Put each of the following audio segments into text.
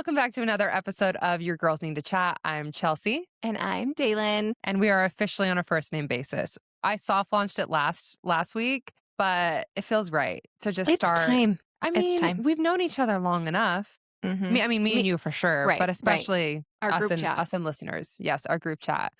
Welcome back to another episode of Your Girls Need to Chat. I'm Chelsea. And I'm Daylin. And we are officially on a first name basis. I soft launched it last week, but it feels right to just It's time. I mean, we've known each other long enough. Mm-hmm. Me and you for sure, but especially Our group chat. us and listeners. Yes, our group chat.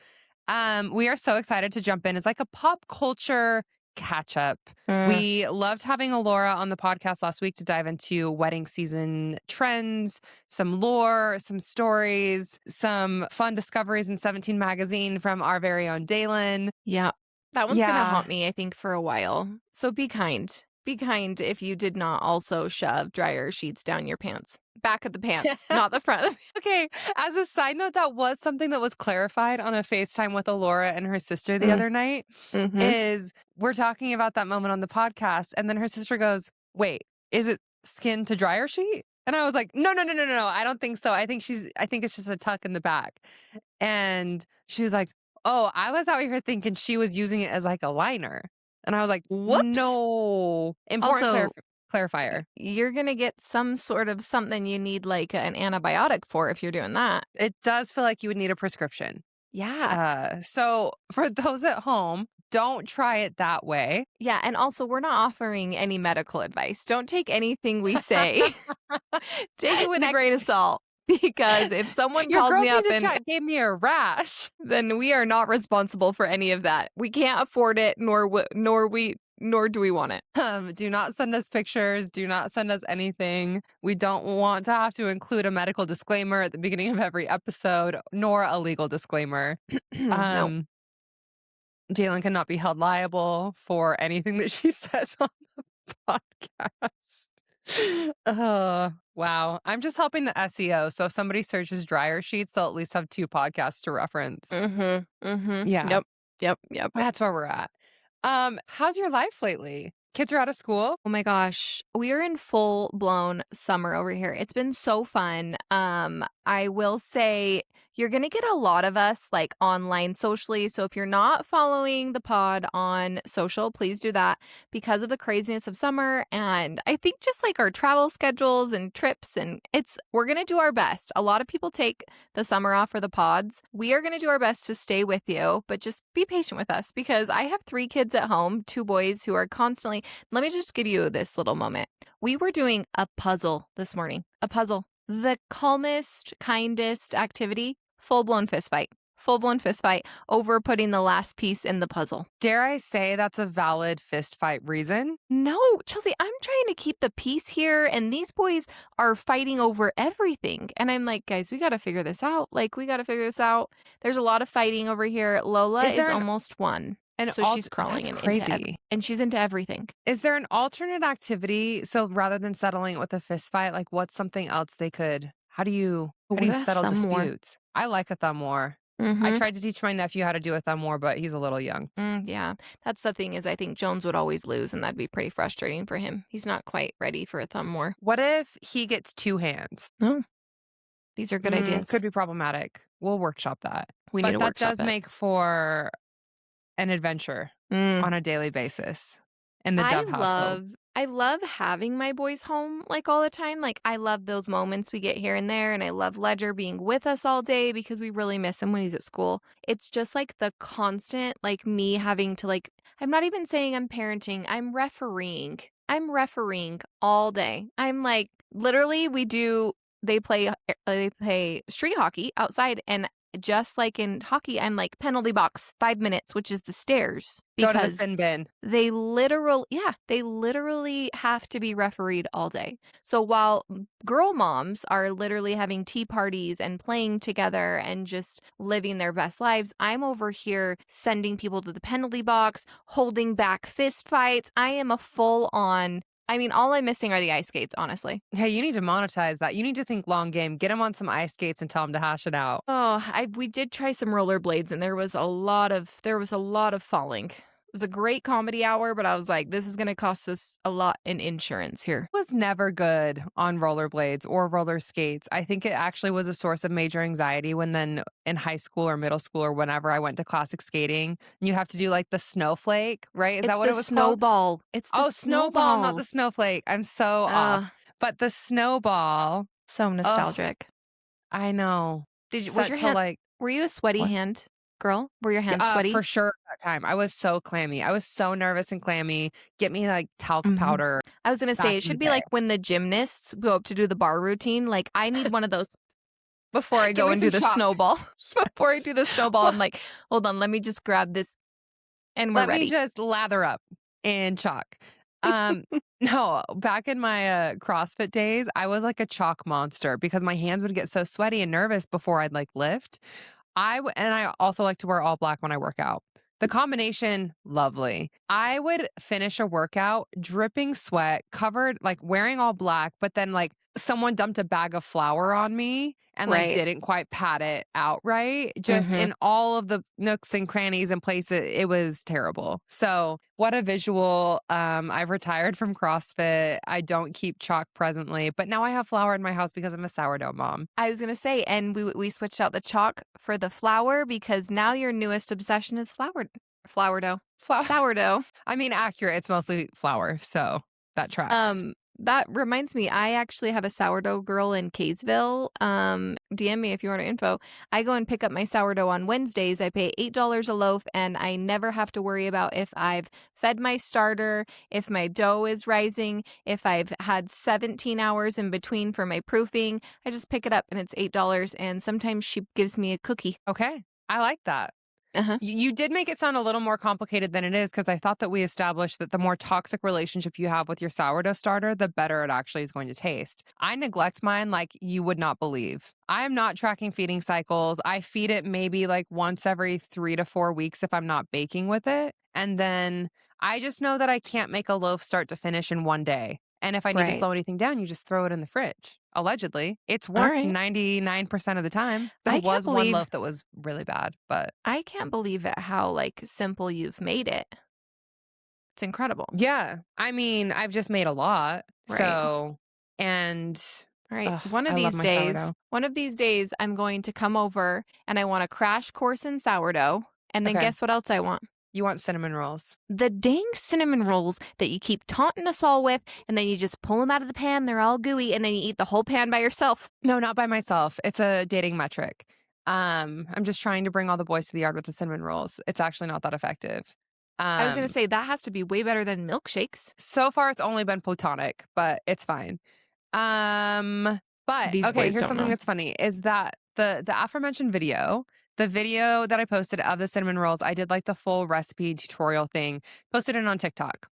We are so excited to jump in. It's like a pop culture catch up. We loved having Alora on the podcast last week to dive into wedding season trends, some lore, some stories, some fun discoveries in 17 magazine from our very own Daylin. Yeah. That one's going to haunt me, I think, for a while. So be kind. Be kind if you did not also shove dryer sheets down your pants. Back of the pants, not the front of the pants. Okay, as a side note, that was something that was clarified on a FaceTime with Alora and her sister the other night, is we're talking about that moment on the podcast, and then her sister goes, wait, is it skin to dryer sheet? And I was like, no, I don't think so. I think it's just a tuck in the back. And she was like, oh, I was out here thinking she was using it as like a liner. And I was like, whoops. No. Important clarifier. You're going to get some sort of something you need like an antibiotic for if you're doing that. It does feel like you would need a prescription. Yeah. So for those at home, don't try it that way. Yeah. And also, we're not offering any medical advice. Don't take anything we say. Take it with a grain of salt. Because if someone calls me up and gave me a rash, then we are not responsible for any of that. We can't afford it, nor do we want it. Do not send us pictures. Do not send us anything. We don't want to have to include a medical disclaimer at the beginning of every episode, nor a legal disclaimer. No. Daylin cannot be held liable for anything that she says on the podcast. Wow. I'm just helping the SEO. So if somebody searches dryer sheets, they'll at least have 2 podcasts to reference. Yeah. Yep. That's where we're at. How's your life lately? Kids are out of school? Oh my gosh. We are in full blown summer over here. It's been so fun. I will say you're going to get a lot of us like online socially. So if you're not following the pod on social, please do that because of the craziness of summer. And I think just like our travel schedules and trips and we're going to do our best. A lot of people take the summer off for the pods. We are going to do our best to stay with you, but just be patient with us because I have 3 kids at home, 2 boys who are constantly. Let me just give you this little moment. We were doing a puzzle this morning. A puzzle. The calmest, kindest activity. Full-blown fist fight. Full-blown fist fight over putting the last piece in the puzzle. Dare I say that's a valid fist fight reason? No, Chelsea, I'm trying to keep the peace here, and these boys are fighting over everything. And I'm like, guys, we got to figure this out. There's a lot of fighting over here. Lola is almost 1. And so she's crawling and she's into everything. Is there an alternate activity? So rather than settling it with a fist fight, like what's something else they could? How do you settle disputes? I like a thumb war. I tried to teach my nephew how to do a thumb war, but he's a little young. Yeah, that's the thing is I think Jones would always lose, and that'd be pretty frustrating for him. He's not quite ready for a thumb war. What if he gets 2 hands? Oh, these are good ideas. Could be problematic. We'll workshop that. We need to workshop that does make for an adventure on a daily basis in the Dove household. I love having my boys home like all the time. Like I love those moments we get here and there, and I love Ledger being with us all day because we really miss him when he's at school. It's just like the constant like me having to like I'm not even saying I'm parenting, I'm refereeing. I'm refereeing all day. I'm like literally they play street hockey outside, and just like in hockey, I'm like penalty box 5 minutes, which is the stairs. Go to the sin bin. They literally have to be refereed all day. So while girl moms are literally having tea parties and playing together and just living their best lives, I'm over here sending people to the penalty box, holding back fist fights. I am a full on. I mean, all I'm missing are the ice skates, honestly. Hey, you need to monetize that. You need to think long game. Get them on some ice skates and tell them to hash it out. Oh, we did try some rollerblades, and there was a lot of falling. It was a great comedy hour, but I was like, this is going to cost us a lot in insurance here. I was never good on rollerblades or roller skates. I think it actually was a source of major anxiety when then in high school or middle school or whenever I went to classic skating, you have to do like the snowflake, right? Is that what it was snowball. called? It's the snowball, not the snowflake. I'm so off. But the snowball. So nostalgic. I know. Was Set your to hand like were you a sweaty what? hand girl? Were your hands For sweaty? sure that time. I was so clammy. I was so nervous and clammy. Get me like talc Mhm. powder I was gonna say, back it in the should be day. like when the gymnasts go up to do the bar routine, like, I need one of those before I Give go me and do some the chalk. snowball. Before I Yes. do the snowball, I'm like, "Hold on, let me just grab this, and we're Let me ready." just lather up in chalk. Um, no, back in my, CrossFit days, I was like a chalk monster because my hands would get so sweaty and nervous before I'd, like, lift. And I also like to wear all black when I work out. The combination, lovely. I would finish a workout dripping sweat, covered like wearing all black, but then like someone dumped a bag of flour on me and like Right. didn't quite pat it out right. Just Mhm. in all of the nooks and crannies and places, it was terrible. So what a visual. I've retired from CrossFit. I don't keep chalk presently, but now I have flour in my house because I'm a sourdough mom. I was gonna say, and we switched out the chalk for the flour because now your newest obsession is flour dough. Flour. Sourdough. I mean, accurate. It's mostly flour, so that tracks. That reminds me, I actually have a sourdough girl in Kaysville. DM me if you want her info. I go and pick up my sourdough on Wednesdays. I pay $8 a loaf, and I never have to worry about if I've fed my starter, if my dough is rising, if I've had 17 hours in between for my proofing. I just pick it up and it's $8, and sometimes she gives me a cookie. Okay. I like that. Uh-huh. You did make it sound a little more complicated than it is because I thought that we established that the more toxic relationship you have with your sourdough starter, the better it actually is going to taste. I neglect mine like you would not believe. I am not tracking feeding cycles. I feed it maybe like once every 3 to 4 weeks if I'm not baking with it. And then I just know that I can't make a loaf start to finish in one day. And if I need to Right. slow anything down, you just throw it in the fridge. Allegedly, it's All worked right. 99% of the time. There I can't was one believe loaf that was really bad, but I can't believe it how, like, simple you've made it. It's incredible. yeah, I mean, I've just made a lot. Right. So, and All right. ugh, I love my sourdough. One of these days, I'm going to come over and I want a crash course in sourdough. And then Okay. guess what else I want? You want cinnamon rolls. The dang cinnamon rolls that you keep taunting us all with, and then you just pull them out of the pan, they're all gooey, and then you eat the whole pan by yourself. No, not by myself. It's a dating metric. I'm just trying to bring all the boys to the yard with the cinnamon rolls. It's actually not that effective. I was going Um, to say that has to be way better than milkshakes. so far it's only been platonic, but it's fine. But These okay, boys here's don't something know. that's funny is that the aforementioned video, the video that I posted of the cinnamon rolls, I did like the full recipe tutorial thing, posted it on TikTok.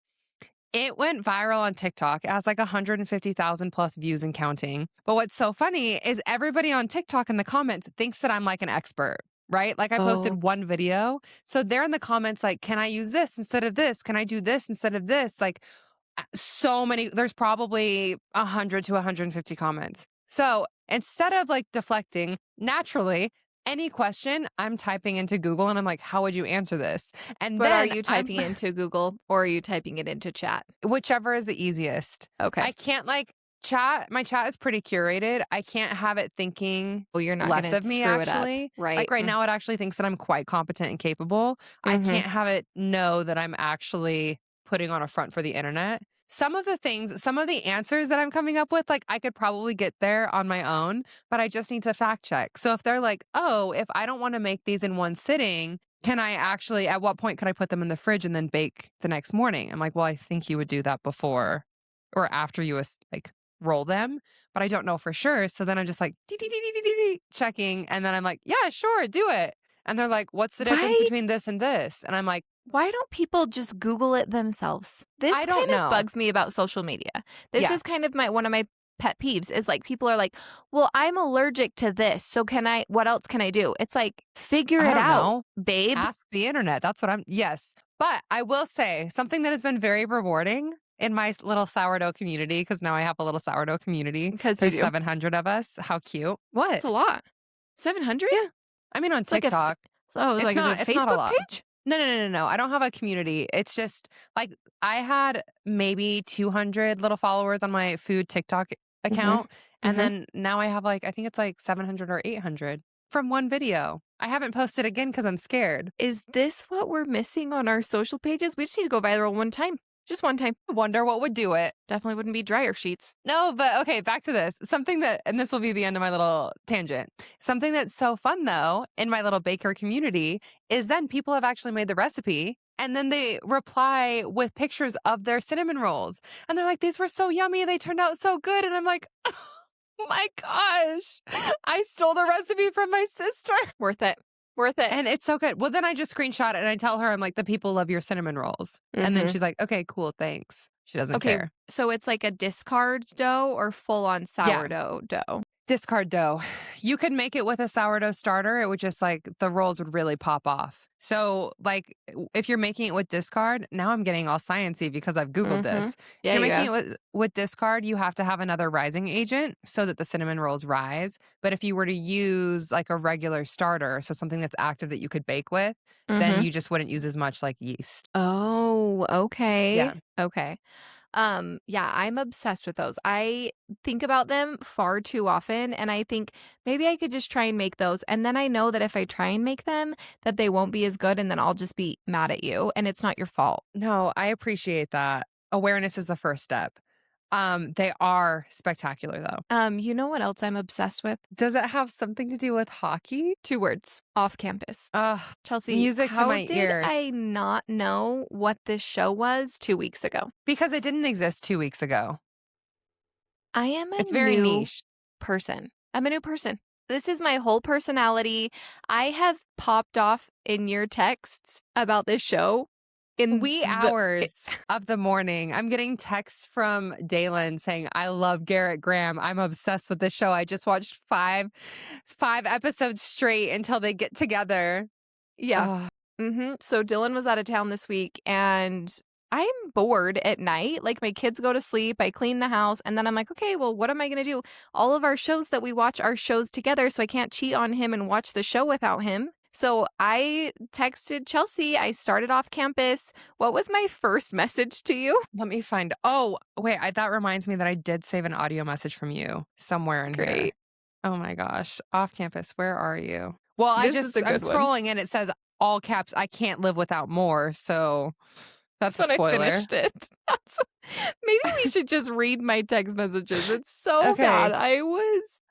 It went viral on TikTok. It has like 150,000 plus views and counting. But what's so funny is everybody on TikTok in the comments thinks that I'm like an expert, right? Like I Oh, posted one video. So they're in the comments like, can I use this instead of this? Can I do this instead of this? Like so many, there's probably 100 to 150 comments. So instead of like deflecting naturally, any question I'm typing into Google and I'm like, how would you answer this? And but are then you I'm typing it into Google or are you typing it into chat? whichever is the easiest. Okay. I can't like chat. My chat is pretty curated. I can't have it thinking Oh, you're not less going of to me, screw it up. actually. Right. Like right now, it actually thinks that I'm quite competent and capable. I Mm-hmm. can't have it know that I'm actually putting on a front for the internet. Some of the things, some of the answers that I'm coming up with, like I could probably get there on my own, but I just need to fact check. So if they're like, oh, if I don't want to make these in one sitting, can I actually, at what point can I put them in the fridge and then bake the next morning? I'm like, well, I think you would do that before or after you like roll them, but I don't know for sure. So then I'm just like dee, dee, dee, dee, dee, dee, dee, checking, and then I'm like, yeah, sure, do it. And they're like, what's the difference Why between this and this? And I'm like, Why don't people just Google it themselves? I This don't kind of know. bugs me about social media. This Yeah, is kind of my one of my pet peeves is like people are like, "Well, I'm allergic to this, so what else can I do?" It's like, figure I it don't out, know. babe, Ask the internet. That's what I'm. Yes, but I will say something that has been very rewarding in my little sourdough community because now I have a little sourdough community. because you There's do. 700 of us. How cute! What? It's a lot. 700? Yeah, I mean on It's like TikTok. like is it a It's not a Facebook lot. page? No, no, no, no, no. I don't have a community. It's just like I had maybe 200 little followers on my food TikTok Mhm. account. And Mhm. then now I have like, I think it's like 700 or 800 from one video. I haven't posted again because I'm scared. Is this what we're missing on our social pages? We just need to go viral one time. Just one time. Wonder what would do it. Definitely wouldn't be dryer sheets. No, but okay, back to this. Something that, and this will be the end of my little tangent. Something that's so fun though, in my little baker community, is then people have actually made the recipe and then they reply with pictures of their cinnamon rolls. And they're like, these were so yummy. They turned out so good. And I'm like, oh my gosh, I stole the recipe from my sister. Worth it. Worth it. And it's so good. Well, then I just screenshot it and I tell her, I'm like, the people love your cinnamon rolls. And then she's like, okay, cool. Thanks. She doesn't care. So it's like a discard dough or full on sourdough dough? Discard dough. You could make it with a sourdough starter. It would just like the rolls would really pop off. So like if you're making it with discard, now I'm getting all sciencey because I've Googled this. Yeah, If you're making it with discard, you have to have another rising agent so that the cinnamon rolls rise. But if you were to use like a regular starter, so something that's active that you could bake with, then you just wouldn't use as much like yeast. Oh, okay. Yeah. Okay. Yeah, I'm obsessed with those. I think about them far too often, and I think maybe I could just try and make those. And then I know that if I try and make them, that they won't be as good, and then I'll just be mad at you, and it's not your fault. No, I appreciate that. Awareness is the first step. They are spectacular though. You know what else I'm obsessed with? Does it have something to do with hockey? 2 words. Off campus. Chelsea, music's in my ear. how did I not know what this show was 2 weeks ago? Because it didn't exist 2 weeks ago. I am a It's very new niche. person. I'm a new person. This is my whole personality. I have popped off in your texts about this show in Wee hours of the morning. I'm getting texts from Dalen saying, I love Garrett Graham. I'm obsessed with this show. I just watched five episodes straight until they get together. Yeah. So Dylan was out of town this week and I'm bored at night. Like my kids go to sleep, I clean the house, and then I'm like, okay, well, what am I going to do? All of our shows that we watch are shows together, so I can't cheat on him and watch the show without him. So I texted Chelsea. I started off campus. What was my first message to you? Let me find. Oh, wait. That reminds me that I did save an audio message from you somewhere in here. Oh my gosh. Off campus. Where are you? Well, I'm scrolling and it says all caps. I can't live without more. So that's a spoiler. I finished it. Maybe we should just read my text messages. It's so bad.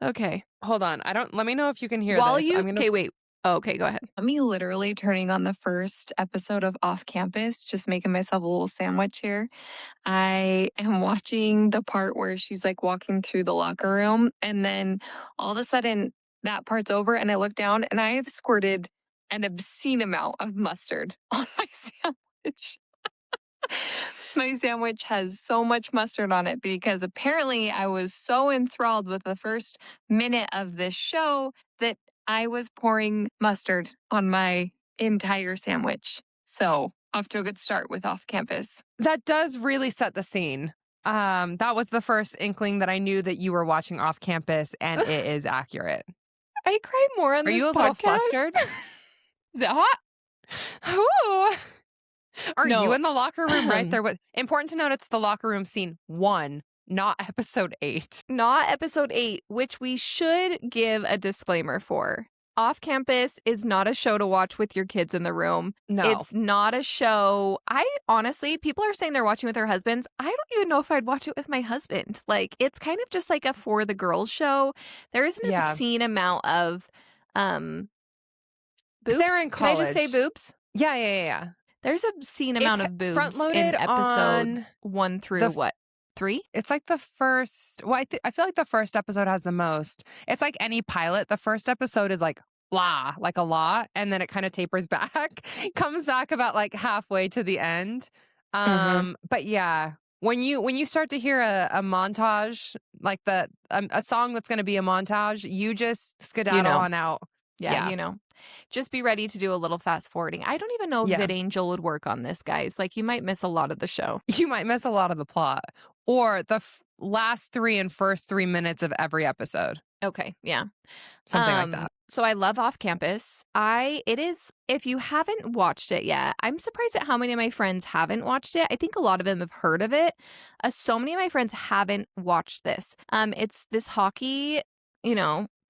Okay. Hold on. Let me know if you can hear this. Okay, wait. Oh, okay, go ahead. Me literally turning on the first episode of Off Campus, just making myself a little sandwich here. I am watching the part where she's like walking through the locker room, and then all of a sudden that part's over, and I look down and I have squirted an obscene amount of mustard on my sandwich. My sandwich has so much mustard on it because apparently I was so enthralled with the first minute of this show that I was pouring mustard on my entire sandwich. So, off to a good start with Off Campus. That does really set the scene. That was the first inkling that I knew that you were watching Off Campus, and it is accurate. I cry more on this podcast. Are you a little flustered? Is it hot? Ooh. Are you in the locker room right there? Important to note, it's the locker room scene 1. Not episode 8. Not episode 8, which we should give a disclaimer for. Off Campus is not a show to watch with your kids in the room. No. It's not a show. Honestly, people are saying they're watching with their husbands. I don't even know if I'd watch it with my husband. Like, it's kind of just like a for the girls show. There is an obscene amount of boobs. They're in college. Can I just say boobs? Yeah. There's an obscene amount of boobs front-loaded in episode 1 through 3? It's like the first. Well, I feel like the first episode has the most. It's like any pilot. The first episode is like blah, like a lot, and then it kind of tapers back, comes back about like halfway to the end. But yeah, when you start to hear a montage, like a song that's going to be a montage, you just skedaddle on out. Yeah, you know. Just be ready to do a little fast forwarding. I don't even know if VidAngel would work on this, guys. Like, you might miss a lot of the show. You might miss a lot of the plot. Or the last 3 and first 3 minutes of every episode. Okay, yeah. Something like that. So I love Off Campus. If you haven't watched it yet, I'm surprised at how many of my friends haven't watched it. I think a lot of them have heard of it. So many of my friends haven't watched this. It's this hockey,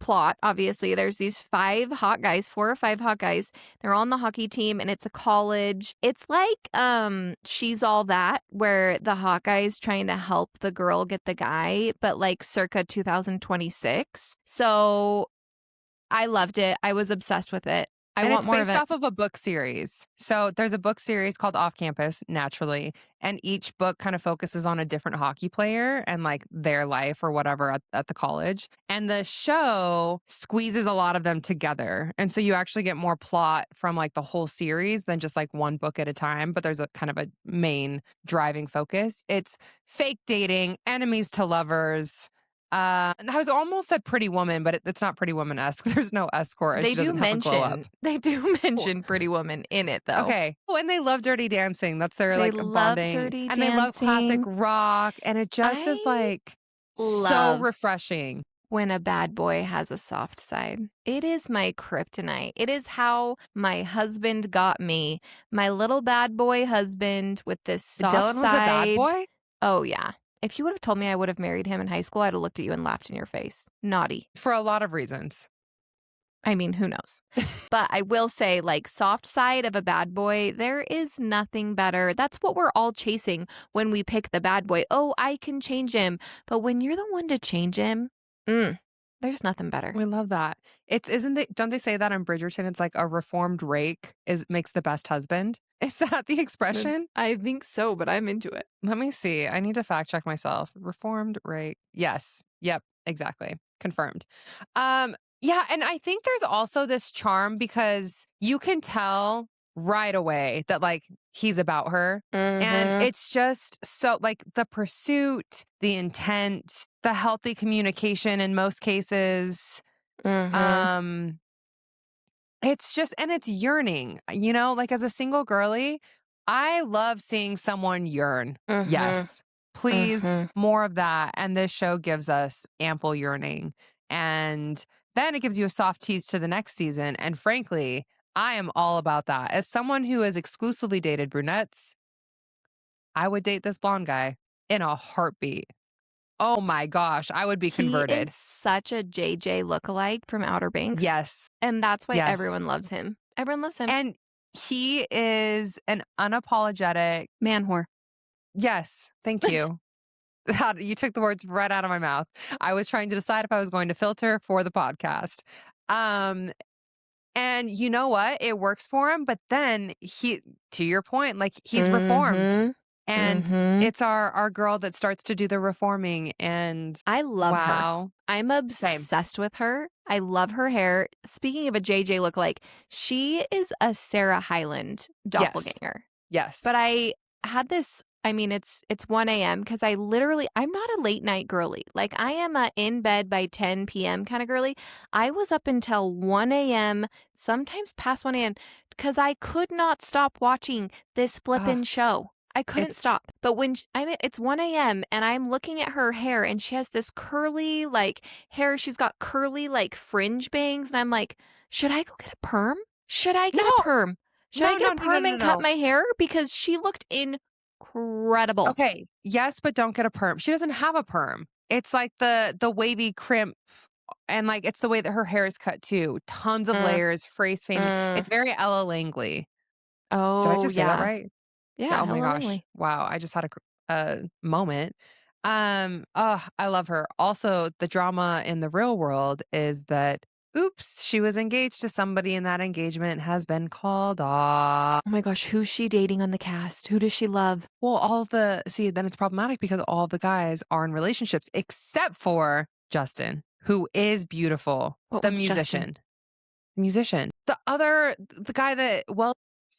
plot, obviously. There's these 5 hot guys, 4 or 5 hot guys. They're all on the hockey team, and it's a college. It's like She's All That, where the hot guy is trying to help the girl get the guy, but like circa 2026. So I loved it. I was obsessed with it. I want it's more of based it. off of a book series. So there's a book series called Off Campus, naturally. And each book kind of focuses on a different hockey player and like their life or whatever at the college. And the show squeezes a lot of them together. And so you actually get more plot from like the whole series than just like one book at a time. But there's a kind of a main driving focus. It's fake dating, enemies to lovers. And I was almost said Pretty Woman, but it's not Pretty Woman-esque. There's no escort. They She do doesn't have a glow up. mention Pretty Woman in it, though. Okay. Oh, and they love Dirty Dancing. That's their They like love bonding. Dirty And they love classic Dancing. rock. And it just is I like so love refreshing. when a bad boy has a soft side. It is my kryptonite. It is how my husband got me. My little bad boy husband with this soft Dylan was a side. bad boy? Oh, yeah. If you would have told me I would have married him in high school, I'd have looked at you and laughed in your face. Naughty. For a lot of reasons. I mean, who knows? But I will say, like, soft side of a bad boy, there is nothing better. That's what we're all chasing when we pick the bad boy. Oh, I can change him. But when you're the one to change him, there's nothing better. We love that. Don't they say that on Bridgerton? It's like a reformed rake makes the best husband. Is that the expression? I think so, but I'm into it. Let me see. I need to fact check myself. Reformed rake. Yes. Yep. Exactly. Confirmed. Yeah. And I think there's also this charm because you can tell right away that like he's about her. And it's just so like the pursuit, the intent, the healthy communication in most cases. It's just, and it's yearning, you know, like as a single girly, I love seeing someone yearn. Yes. Please, more of that. And this show gives us ample yearning. And then it gives you a soft tease to the next season. And frankly, I am all about that. As someone who has exclusively dated brunettes, I would date this blonde guy in a heartbeat. Oh my gosh, I would be converted. He is such a JJ lookalike from Outer Banks. Yes. And that's why Yes. everyone loves him. Everyone loves him. And he is an unapologetic man whore. Yes. Thank you. You took the words right out of my mouth. I was trying to decide if I was going to filter for the podcast. And you know what? It works for him. But then to your point, like he's reformed. And it's our girl that starts to do the reforming. And I love her. I'm obsessed with her. I love her hair. Speaking of a JJ lookalike, she is a Sarah Hyland doppelganger. Yes. But I had this, I mean, it's 1 a.m. because I'm not a late night girly. Like I am a in bed by 10 p.m. kind of girly. I was up until 1 a.m., sometimes past 1 a.m. because I could not stop watching this flippin' show. I couldn't stop. But when it's 1 a.m. and I'm looking at her hair and she has this curly like hair. She's got curly like fringe bangs. And I'm like, should I go get a perm? Should I get a perm? Should I get a perm and cut my hair? Because she looked incredible. Okay. Yes, but don't get a perm. She doesn't have a perm. It's like the wavy crimp. And like it's the way that her hair is cut too. Tons of layers, phrase fame. It's very Ella Langley. Oh, did I just say that right? Yeah. Oh my gosh. Wow. I just had a moment. I love her. Also, the drama in the real world is that, oops, she was engaged to somebody and that engagement has been called off. Oh my gosh. Who's she dating on the cast? Who does she love? Well, then it's problematic because all the guys are in relationships except for Justin, who is beautiful. The musician. Justin? The guy that,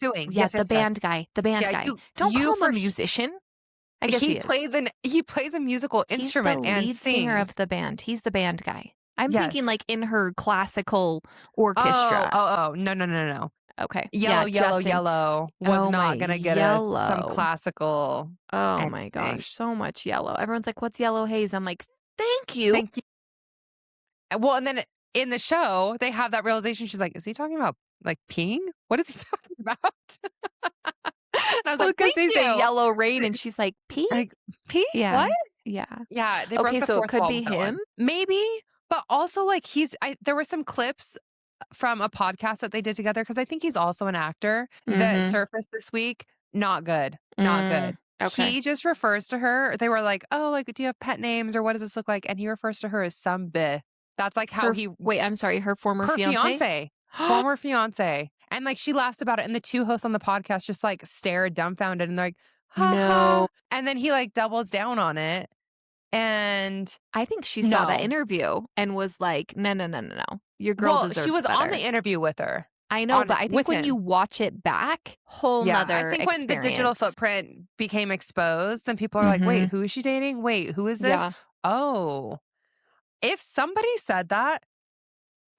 pursuing. Yes, the band guy. The band guy. Don't call him a musician. I guess he plays a musical instrument and lead sings. Singer of the band. He's the band guy. I'm thinking like in her classical orchestra. Oh, no. Okay. Yellow was not going to get us some classical. Oh my gosh, so much yellow. Everyone's like, "What's Yellow Haze?" I'm like, "Thank you." Thank you. Well, and then in the show, they have that realization. She's like, "Is he talking about like peeing? What is he talking about?" And I was like, because they say yellow rain, and she's like, "Pee? Like, pee? Yeah. What? Yeah. Yeah. They broke the so it fourth could wall be with that him. one. Maybe, But also, like, there were some clips from a podcast that they did together because I think he's also an actor that Mhm. surfaced this week. Not good. Not good. Okay. He just refers to her. They were like, "Oh, like, do you have pet names or what does this look like?" And he refers to her as some bitch. That's like how Wait, I'm sorry, her former her fiance? fiance, former fiance. And like she laughs about it. And the two hosts on the podcast just like stare dumbfounded and they're like, ha No. ha. And then he like doubles down on it. And I think she saw that no. interview and was like, "No, no, no, no, no. Your girl Well, she deserves was on better." the interview with her. I know, but I think With when you him. watch it back, whole Yeah, I nother think when the digital experience. footprint became exposed, then people are like, wait, Mhm. who is she dating? Wait, who is this? Yeah. Oh, if somebody said that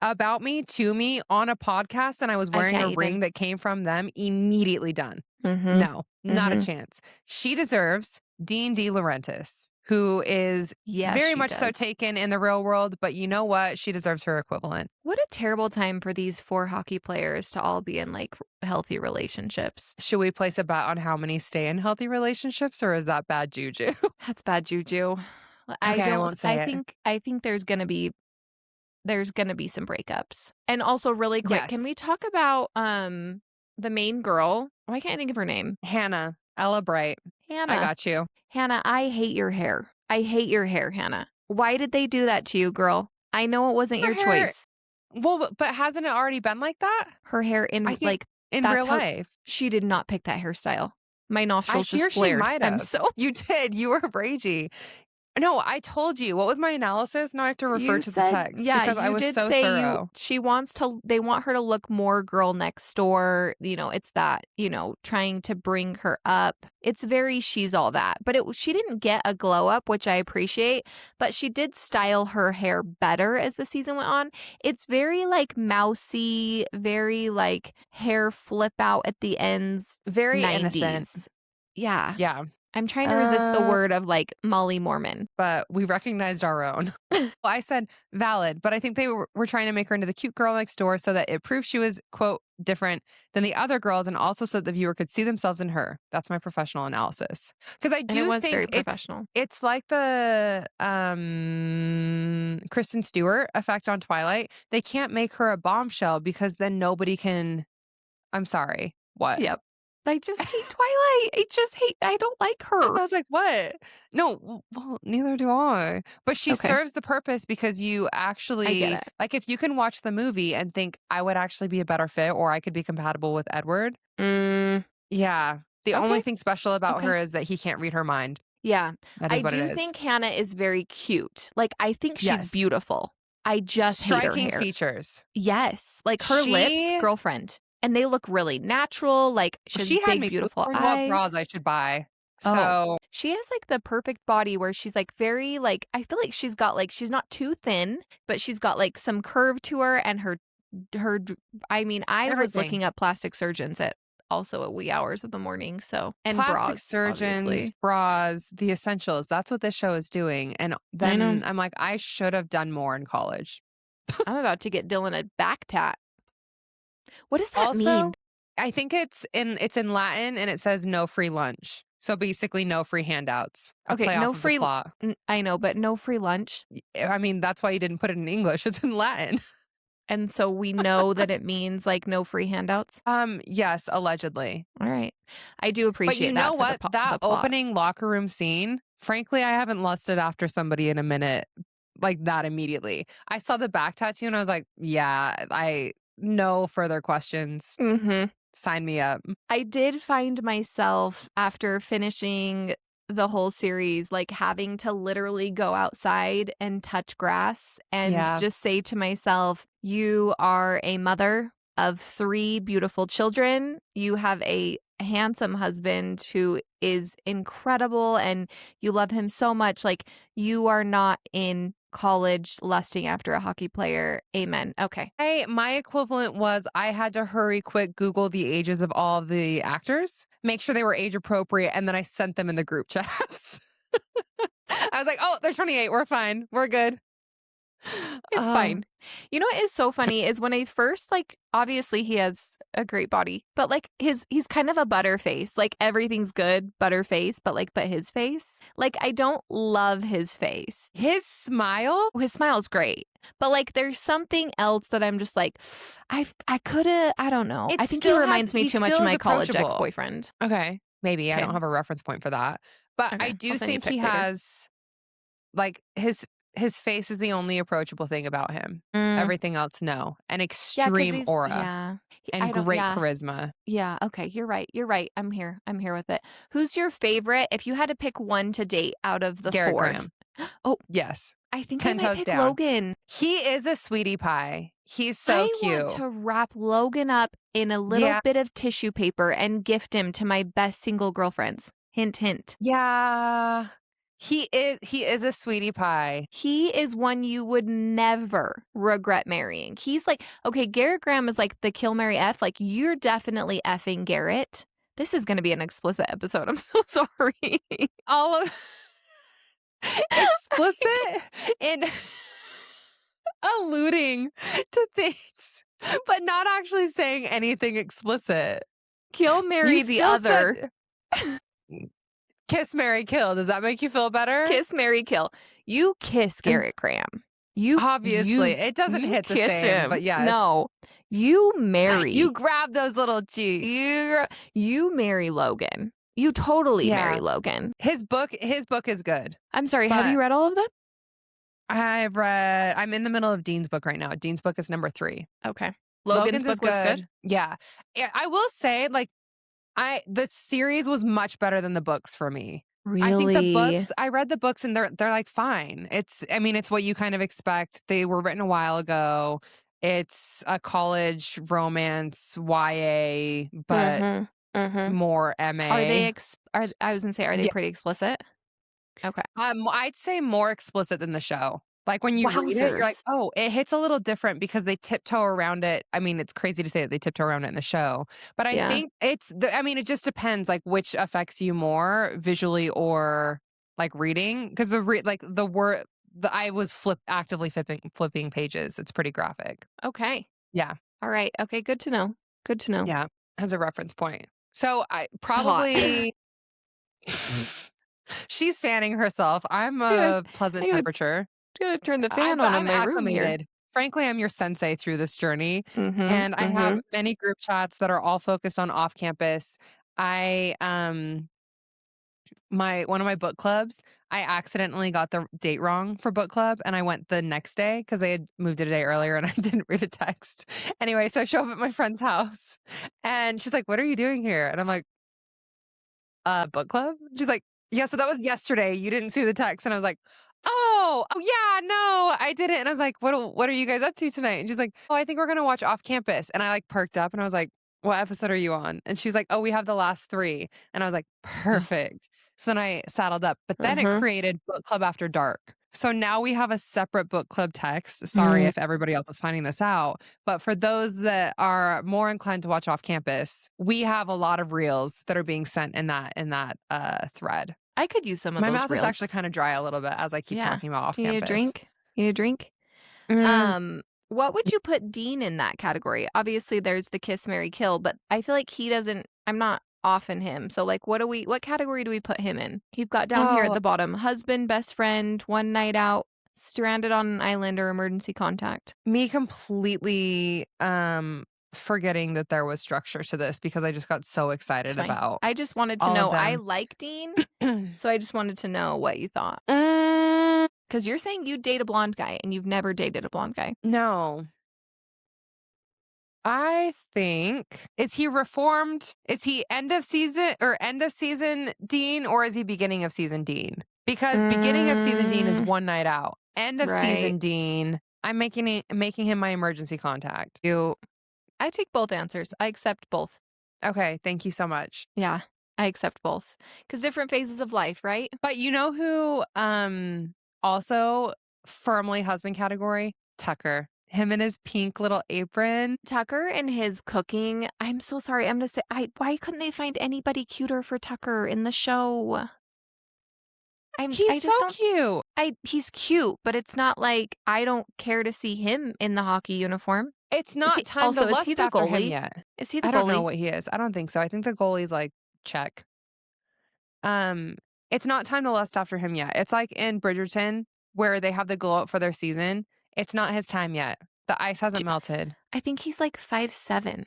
about me to me on a podcast and I was I wearing can't a ring even. that came from them, immediately done. Mhm. No, not a Mhm. chance. She deserves Dean De Laurentiis, who is Yes, very she much so does. taken in the real world, but you know what? She deserves her equivalent. What a terrible time for these 4 hockey players to all be in, like, healthy relationships. Should we place a bet on how many stay in healthy relationships or is that bad juju? That's bad juju. Okay, I won't say it. I think there's gonna be some breakups. And also really quick, can Yes. we talk about, the main girl? Why can't I think of her name? Hannah, Ella Bright. I Hannah. got you. Hannah, I hate your hair. I hate your hair, Hannah. Why did they do that to you, girl? I know it wasn't Her your hair, choice. well, but hasn't it already been like that? Her hair I in, think like, in that's real how life. she did not pick that hairstyle. My I nostrils fear just she flared. might I'm have. so You did. You were ragey. No, I told you. What was my analysis? Now I have to refer You to the said, text yeah, because I you was did so say thorough. they want her to look more girl next door. It's that, trying to bring her up. It's very, she's all that. But she didn't get a glow up, which I appreciate, but she did style her hair better as the season went on. It's very like mousy, very like hair flip out at the ends, Very innocent. 90s. Yeah. Yeah. I'm trying to resist the word of like Molly Mormon. But we recognized our own. Well, I said valid, but I think they were trying to make her into the cute girl next door so that it proved she was, quote, different than the other girls and also so that the viewer could see themselves in her. That's my professional analysis. Because I And it do was very think professional. it's like the Kristen Stewart effect on Twilight. They can't make her a bombshell because then nobody can. I'm sorry. What? Yep. I just hate Twilight. I don't like her. I was like, what? No, well, neither do I. But she Okay. serves the purpose because you I get actually, it. like, if you can watch the movie and think, I would actually be a better fit or I could be compatible with Edward. Mm, Yeah. The only okay. thing special about Okay. her is that he can't read her mind. Yeah. That I is what it do is. think Hannah is very cute. Like, I think she's Yes. beautiful. I just hate her Striking hair. features. Yes. Like her lips, girlfriend. And they look really natural. Like she has Had big, me beautiful Googling what bras eyes. I should buy. Oh, So, she has like the perfect body where she's like very like, I feel like she's got like, she's not too thin, but she's got like some curve to her and I mean, I was everything. looking up plastic surgeons at wee hours of the morning. So, and Plastic bras, surgeons, obviously. bras, the essentials. That's what this show is doing. And know. then I'm like, I should have done more in college. I'm about to get Dylan a back tat. What does that Also, mean? I think it's in Latin and it says no free lunch. So basically no free handouts. A Okay, play no off of the free. plot. I know, but no free lunch. I mean, that's why you didn't put it in English. It's in Latin. And so we know that it means like no free handouts. Yes, allegedly. All right. I do appreciate But you that know for what? That the plot. opening locker room scene, frankly, I haven't lusted after somebody in a minute like that immediately. I saw the back tattoo and I was like, yeah, no further questions. Mm-hmm. Sign me up. I did find myself after finishing the whole series, like having to literally go outside and touch grass and Yeah. just say to myself, you are a mother of 3 beautiful children. You have a handsome husband who is incredible and you love him so much. Like you are not in college lusting after a hockey player. Amen. Okay. My equivalent was I had to hurry quick Google the ages of all of the actors, make sure they were age appropriate, and then I sent them in the group chats. I was like, oh, they're 28. We're fine. We're good. It's fine. You know what is so funny is when I first, like, obviously he has a great body, but like he's kind of a butter face. Like everything's good, butter face, but his face, like I don't love his face. His smile? His smile's great, but like there's something else that I'm just like, I coulda, I don't know. I think he reminds me too much of my college ex-boyfriend. Okay, maybe. I don't have a reference point for that. But Okay, I do think he has, like, his face is the only approachable thing about him. Everything else, no. An extreme aura. Yeah. And great charisma. Yeah. Okay. You're right. You're right. I'm here with it. Who's your favorite? If you had to pick one to date out of the Garrett four? Graham. Oh, yes. I think 10 I might toes pick down. Logan. He is a sweetie pie. He's so cute. I want to wrap Logan up in a little bit of tissue paper and gift him to my best single girlfriends. Hint, hint. Yeah. He is a sweetie pie. He is one you would never regret marrying. He's like, okay, Garrett Graham is like the kill, marry, F. Like, you're definitely effing Garrett. This is going to be an explicit episode. I'm so sorry. All of explicit and alluding to things, but not actually saying anything explicit. Kill, marry the other. Kiss, marry, kill. Does that make you feel better? Kiss, marry, kill. You kiss Garrett Graham. Obviously, it doesn't hit the same, him. but yes. No, you marry. You grab those little cheeks. You marry Logan. You totally marry Logan. His book is good. I'm sorry, have you read all of them? I'm in the middle of Dean's book right now. Dean's book is number 3. Okay. Logan's book was good. Yeah. I will say, like, the series was much better than the books for me. Really? I think I read the books and they're like fine. It's what you kind of expect. They were written a while ago. It's a college romance YA, but more MA. Are they I was gonna say, are they pretty explicit? Okay. I'd say more explicit than the show. Like when you read it, you're like, oh, it hits a little different because they tiptoe around it. I mean, it's crazy to say that they tiptoe around it in the show, but I think it just depends, like which affects you more visually or like reading. Because I was actively flipping pages. It's pretty graphic. Okay. Yeah. All right. Okay. Good to know. Good to know. Yeah. As a reference point. So I probably. She's fanning herself. I'm a pleasant temperature. Gonna turn the fan on in my room here. Frankly, I'm your sensei through this journey, and I have many group chats that are all focused on off campus. One of my book clubs, I accidentally got the date wrong for book club, and I went the next day because they had moved it a day earlier, and I didn't read a text. Anyway, so I show up at my friend's house, and she's like, "What are you doing here?" And I'm like, "Book club." She's like, "Yeah, so that was yesterday. You didn't see the text," and I was like, Oh yeah, no, I didn't. And I was like, what are you guys up to tonight? And she's like, oh, I think we're going to watch Off Campus. And I like perked up and I was like, what episode are you on? And she's like, oh, we have the last 3. And I was like, perfect. So then I saddled up, but then it created Book Club After Dark. So now we have a separate book club text. Sorry if everybody else is finding this out. But for those that are more inclined to watch Off Campus, we have a lot of reels that are being sent in that thread. I could use some of those My mouth reels. is actually kind of dry a little bit as I keep talking about Off Campus. You need a drink? What would you put Dean in that category? Obviously, there's the kiss, marry, kill, but I feel like I'm not off in him. So like, what category do we put him in? You've got down here at the bottom, husband, best friend, one night out, stranded on an island, or emergency contact. Me completely forgetting that there was structure to this because I just got so excited about. I just wanted to know. I like Dean, so I just wanted to know what you thought. Because you're saying you'd date a blonde guy and you've never dated a blonde guy. No. I think, is he reformed? Is he end of season Dean, or is he beginning of season Dean? Because beginning of season Dean is one night out. End of season Dean, I'm making him my emergency contact. I take both answers. I accept both. Okay, thank you so much. Yeah, I accept both. Because different phases of life, right? But you know who also firmly husband category? Tucker. Him and his pink little apron. Tucker and his cooking. I'm so sorry. I'm going to say, why couldn't they find anybody cuter for Tucker in the show? He's so cute. he's cute, but it's not like I don't care to see him in the hockey uniform. It's not time to Is he lust the after him goalie? yet. Is he the I don't know goalie? what he is. I don't think so. I think the goalie's like, check. Um, it's not time to lust after him yet. It's like in Bridgerton where they have the glow up for their season. It's not his time yet. The ice hasn't melted. I think he's like 5'7".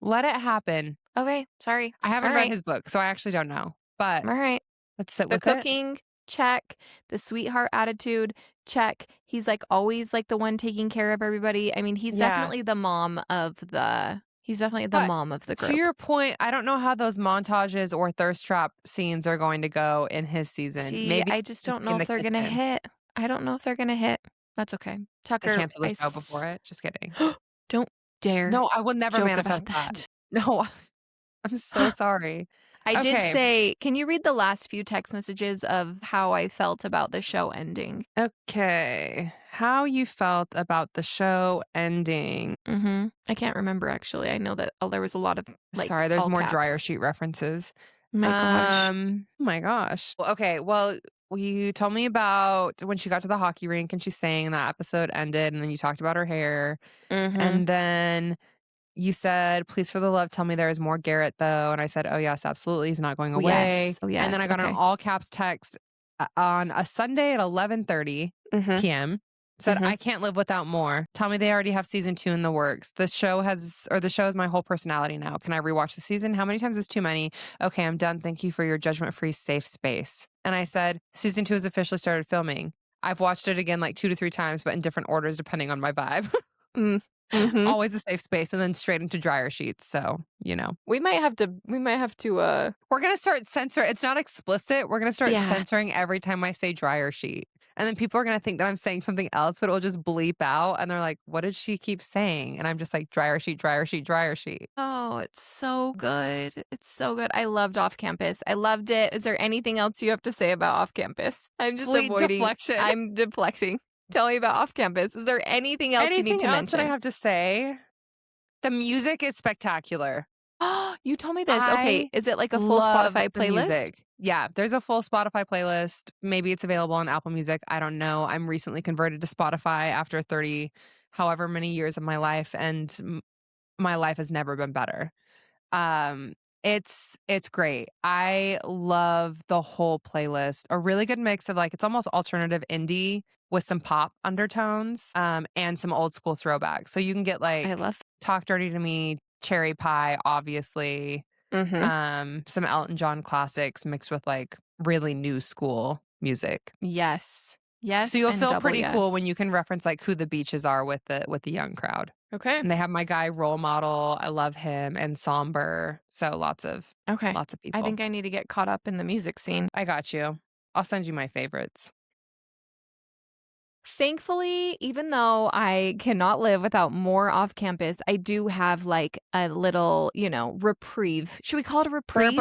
Let it happen. Okay, sorry. I haven't All read right. his book, so I actually don't know. But All right. let's sit The with it. cooking, check. The sweetheart attitude, check. He's like always like the one taking care of everybody. I mean, he's Yeah. definitely the mom of the But mom of the to group. your point, I don't know how those montages or thirst trap scenes are going to go in his season. See, Maybe I just don't know in if the they're gonna kitchen. hit. I don't know if they're gonna hit. That's okay. They Tucker, cancel the show before it. Just kidding. don't dare No, I would never joke manifest about that. that. No, I'm so sorry. I did Okay. say, can you read the last few text messages of how I felt about the show ending? Okay. How you felt about the show ending. I can't remember actually. I know that there was a lot of like Sorry, there's all more caps. dryer sheet references. My gosh. Oh my gosh. Okay, well, you told me about when she got to the hockey rink and she sang and that episode ended, and then you talked about her hair. And then you said, please, for the love, tell me there is more Garrett, though. And I said, oh, yes, absolutely. He's not going Oh, away. yes. Oh, And then yes. I got an Okay. all caps text on a Sunday at 11:30 p.m. Said, I can't live without more. Tell me they already have season 2 in the works. The show is my whole personality now. Can I rewatch the season? How many times is too many? Okay, I'm done. Thank you for your judgment-free safe space. And I said, season 2 has officially started filming. I've watched it again like 2 to 3 times, but in different orders depending on my vibe. Always a safe space, and then straight into dryer sheets. So, We might have to we're going to start censoring. It's not explicit. We're going to start Yeah. censoring every time I say dryer sheet. And then people are going to think that I'm saying something else, but it will just bleep out. And they're like, what did she keep saying? And I'm just like, dryer sheet, dryer sheet, dryer sheet. Oh, it's so good. It's so good. I loved Off Campus. I loved it. Is there anything else you have to say about Off Campus? I'm just Fleet avoiding. deflection. I'm deflecting. Tell me about Off Campus. Is there anything else you need Anything to else mention? that I have to say? The music is spectacular. You told me this. Okay, is it like a full Love Spotify the playlist? music. Yeah, there's a full Spotify playlist. Maybe it's available on Apple Music. I don't know. I'm recently converted to Spotify after 30 however many years of my life, and my life has never been better. It's great. I love the whole playlist. A really good mix of like it's almost alternative indie with some pop undertones, and some old school throwbacks. So you can get I like love. Talk Dirty to Me, Cherry Pie, obviously. Some Elton John classics mixed with like really new school music. Yes. Yes. So you'll and feel double pretty cool yes. when you can reference like who the beaches are with the young crowd. Okay. And they have my guy Role Model. I love him, and Somber. So lots of people. I think I need to get caught up in the music scene. I got you. I'll send you my favorites. Thankfully, even though I cannot live without more off campus, I do have like a little, reprieve. Should we call it a reprieve?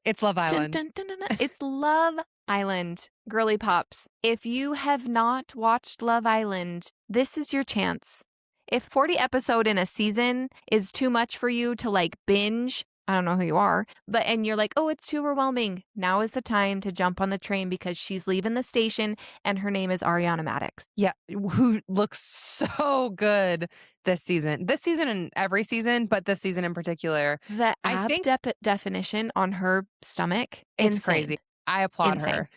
It's Love Island. Dun, dun, dun, dun, dun. It's Love Island, girly pops. If you have not watched Love Island, this is your chance. If 40 episode in a season is too much for you to like binge, I don't know who you are, and you're like, oh, it's too overwhelming. Now is the time to jump on the train because she's leaving the station and her name is Ariana Madix. Yeah, who looks so good this season. This season and every season, but this season in particular. The I ab think definition on her stomach, it's insane. crazy. I applaud Insane.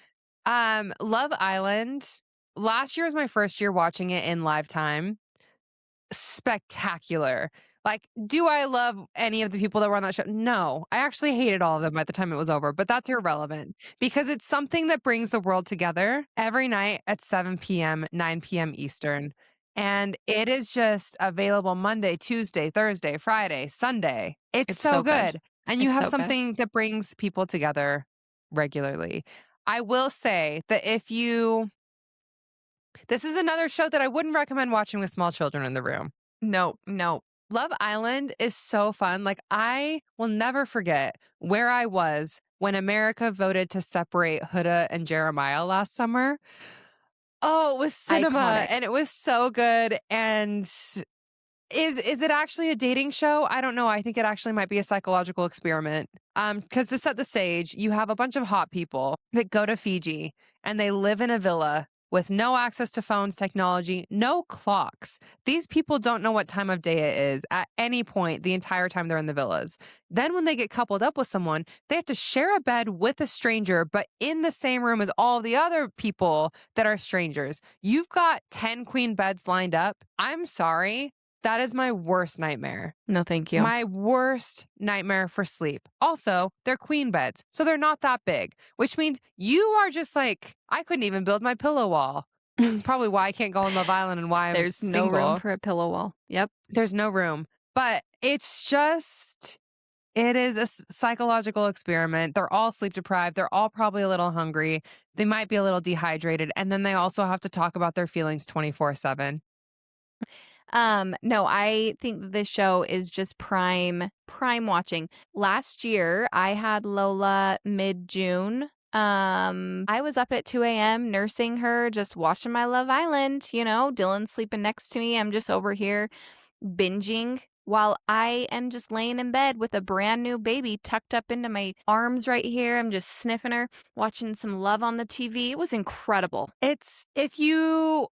her. Love Island. Last year was my first year watching it in live time. Spectacular. Like, do I love any of the people that were on that show? No. I actually hated all of them by the time it was over, but that's irrelevant because it's something that brings the world together every night at 7 p.m., 9 p.m. Eastern. And it is just available Monday, Tuesday, Thursday, Friday, Sunday. It's so good. And you It's have so good. something that brings people together regularly. I will say that this is another show that I wouldn't recommend watching with small children in the room. No. Love Island is so fun. Like, I will never forget where I was when America voted to separate Huda and Jeremiah last summer. Oh, it was cinema, Iconic. and it was so good. And Is it actually a dating show? I don't know. I think it actually might be a psychological experiment. Because to set the stage, you have a bunch of hot people that go to Fiji and they live in a villa with no access to phones, technology, no clocks. These people don't know what time of day it is at any point the entire time they're in the villas. Then when they get coupled up with someone, they have to share a bed with a stranger, but in the same room as all the other people that are strangers. You've got 10 queen beds lined up. I'm sorry. That is my worst nightmare. No, thank you. My worst nightmare for sleep. Also, they're queen beds, so they're not that big, which means you are just like, I couldn't even build my pillow wall. It's probably why I can't go on Love Island and why I'm There's no room single. for a pillow wall. Yep. There's no room. But it's just, it is a psychological experiment. They're all sleep deprived. They're all probably a little hungry. They might be a little dehydrated. And then they also have to talk about their feelings 24/7. No, I think that this show is just prime watching. Last year, I had Lola mid-June. I was up at 2 a.m. nursing her, just watching my Love Island, Dylan's sleeping next to me. I'm just over here binging while I am just laying in bed with a brand new baby tucked up into my arms right here. I'm just sniffing her, watching some Love on the TV. It was incredible. If you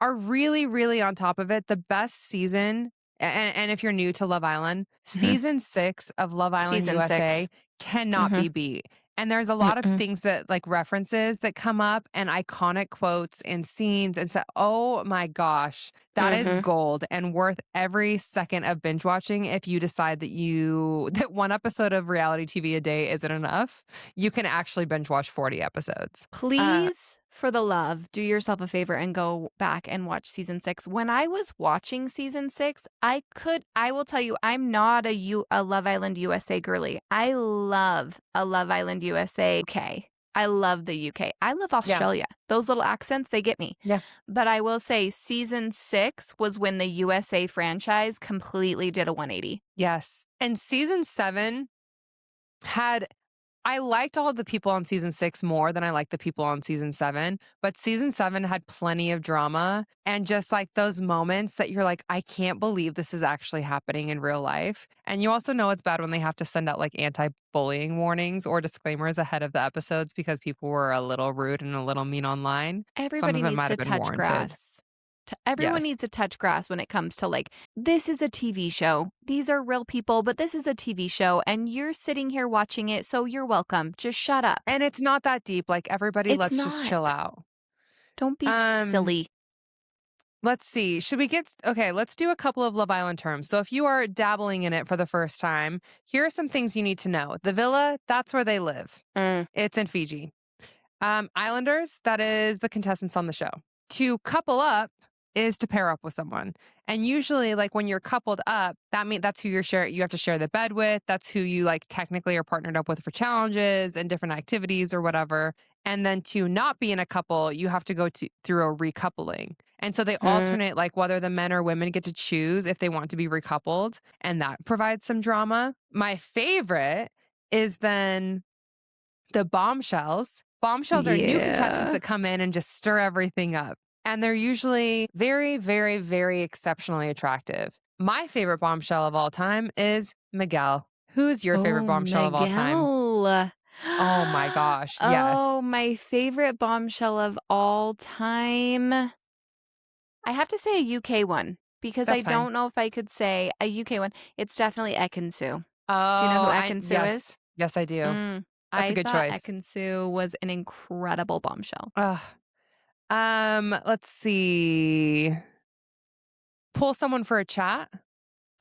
are really, really on top of it, the best season, and if you're new to Love Island, season 6 of Love Island Season USA 6. cannot be beat. And there's a lot of things that like references that come up and iconic quotes and scenes. And so, oh my gosh, that is gold and worth every second of binge watching. If you decide that one episode of reality TV a day isn't enough, you can actually binge watch 40 episodes. Please, for the love, do yourself a favor and go back and watch season 6. When I was watching season 6, I will tell you, I'm not a Love Island USA girly. I love a Love Island USA UK. I love the UK. I love Australia. Yeah. Those little accents, they get me. Yeah. But I will say season 6 was when the USA franchise completely did a 180. Yes. And season 7 I liked all of the people on season 6 more than I liked the people on season 7, but season 7 had plenty of drama and just like those moments that you're like, I can't believe this is actually happening in real life. And you also know it's bad when they have to send out like anti-bullying warnings or disclaimers ahead of the episodes because people were a little rude and a little mean online. Everybody needs to touch grass. Everyone needs to touch grass when it comes to like, this is a TV show. These are real people, but this is a TV show and you're sitting here watching it. So you're welcome. Just shut up. And it's not that deep. Like everybody, let's just chill out. Don't be silly. Let's see. Let's do a couple of Love Island terms. So if you are dabbling in it for the first time, here are some things you need to know. The villa, that's where they live. It's in Fiji. Islanders, that is the contestants on the show. To couple up is to pair up with someone. And usually like when you're coupled up, that's who you have to share the bed with. That's who you like technically are partnered up with for challenges and different activities or whatever. And then to not be in a couple, you have to go through a recoupling. And so they alternate like whether the men or women get to choose if they want to be recoupled. And that provides some drama. My favorite is then the bombshells. Bombshells are new contestants that come in and just stir everything up. And they're usually very, very, very exceptionally attractive. My favorite bombshell of all time is Miguel. Who's your favorite bombshell of all time? Oh my gosh. Yes. Oh, my favorite bombshell of all time. I have to say a UK one because I don't know if I could say a UK one. It's definitely Ekin-Su. Oh, do you know who Ekin-Su is? Yes, I do. That's a good choice. Ekin-Su was an incredible bombshell. Let's see. Pull someone for a chat.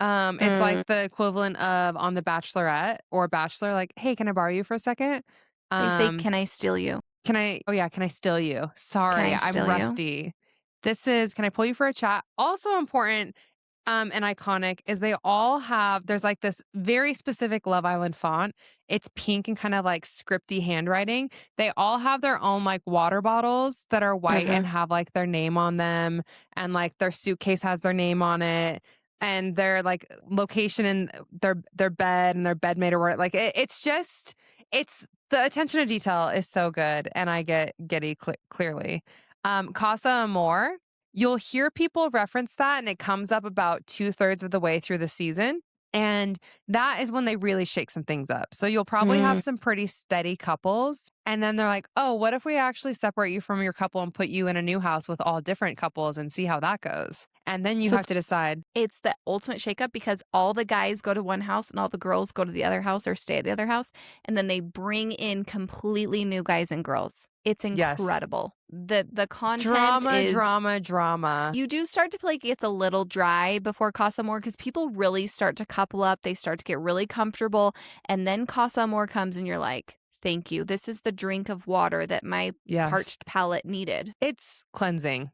It's like the equivalent of on The Bachelorette or Bachelor, like, hey, can I borrow you for a second? They say, can I steal you? Can I steal you? Sorry, I'm rusty. This is, can I pull you for a chat? Also important and iconic is there's like this very specific Love Island font. It's pink and kind of like scripty handwriting. They all have their own like water bottles that are white and have like their name on them. And like their suitcase has their name on it. And their like location in their bed and their bedmate or what. Like it's the attention to detail is so good. And I get giddy clearly. Casa Amor you'll hear people reference that, and it comes up about 2/3 of the way through the season. And that is when they really shake some things up. So you'll probably have some pretty steady couples. And then they're like, oh, what if we actually separate you from your couple and put you in a new house with all different couples and see how that goes? And then you So have to decide. It's the ultimate shakeup because all the guys go to one house and all the girls go to the other house or stay at the other house. And then they bring in completely new guys and girls. It's Yes. incredible. The content Drama. You do start to feel like it gets a little dry before Casa Amor because people really start to couple up. They start to get really comfortable. And then Casa Amor comes and you're like, thank you. This is the drink of water that my Yes. parched palate needed. It's cleansing.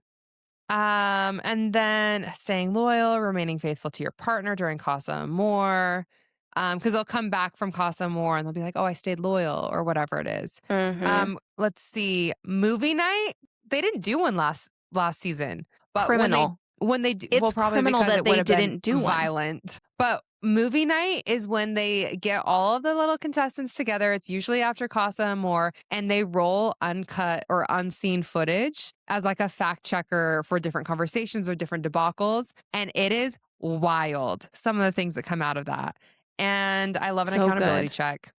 And then staying loyal, remaining faithful to your partner during Casa Amor. Because they'll come back from Casa Amor and they'll be like, oh, I stayed loyal or whatever it is. Let's see. Movie night. They didn't do one last season. But Criminal. when they do, It's well, probably criminal because that it they would have been didn't do one. violent. But movie night is when they get all of the little contestants together. It's usually after Casa Amor, and they roll uncut or unseen footage as like a fact checker for different conversations or different debacles. And it is wild, some of the things that come out of that. And I love an So accountability good. check.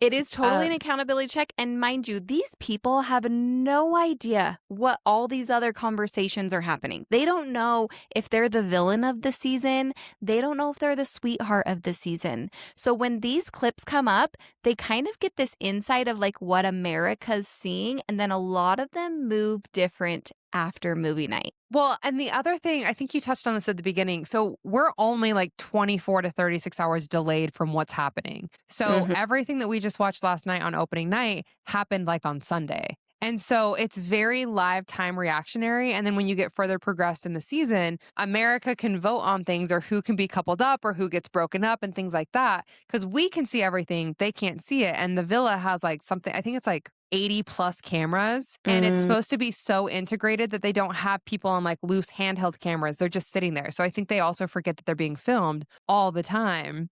It is totally an accountability check. And mind you, these people have no idea what all these other conversations are happening. They don't know if they're the villain of the season. They don't know if they're the sweetheart of the season. So when these clips come up, they kind of get this insight of like what America's seeing. And then a lot of them move different after movie night. Well, and the other thing, I think you touched on this at the beginning. So we're only like 24 to 36 hours delayed from what's happening. So everything that we just watched last night on opening night happened like on Sunday. And so it's very live time reactionary. And then when you get further progressed in the season, America can vote on things or who can be coupled up or who gets broken up and things like that. Because we can see everything, they can't see it. And the villa has like something, I think it's like 80 plus cameras, and it's supposed to be so integrated that they don't have people on like loose handheld cameras. They're just sitting there. So I think they also forget that they're being filmed all the time.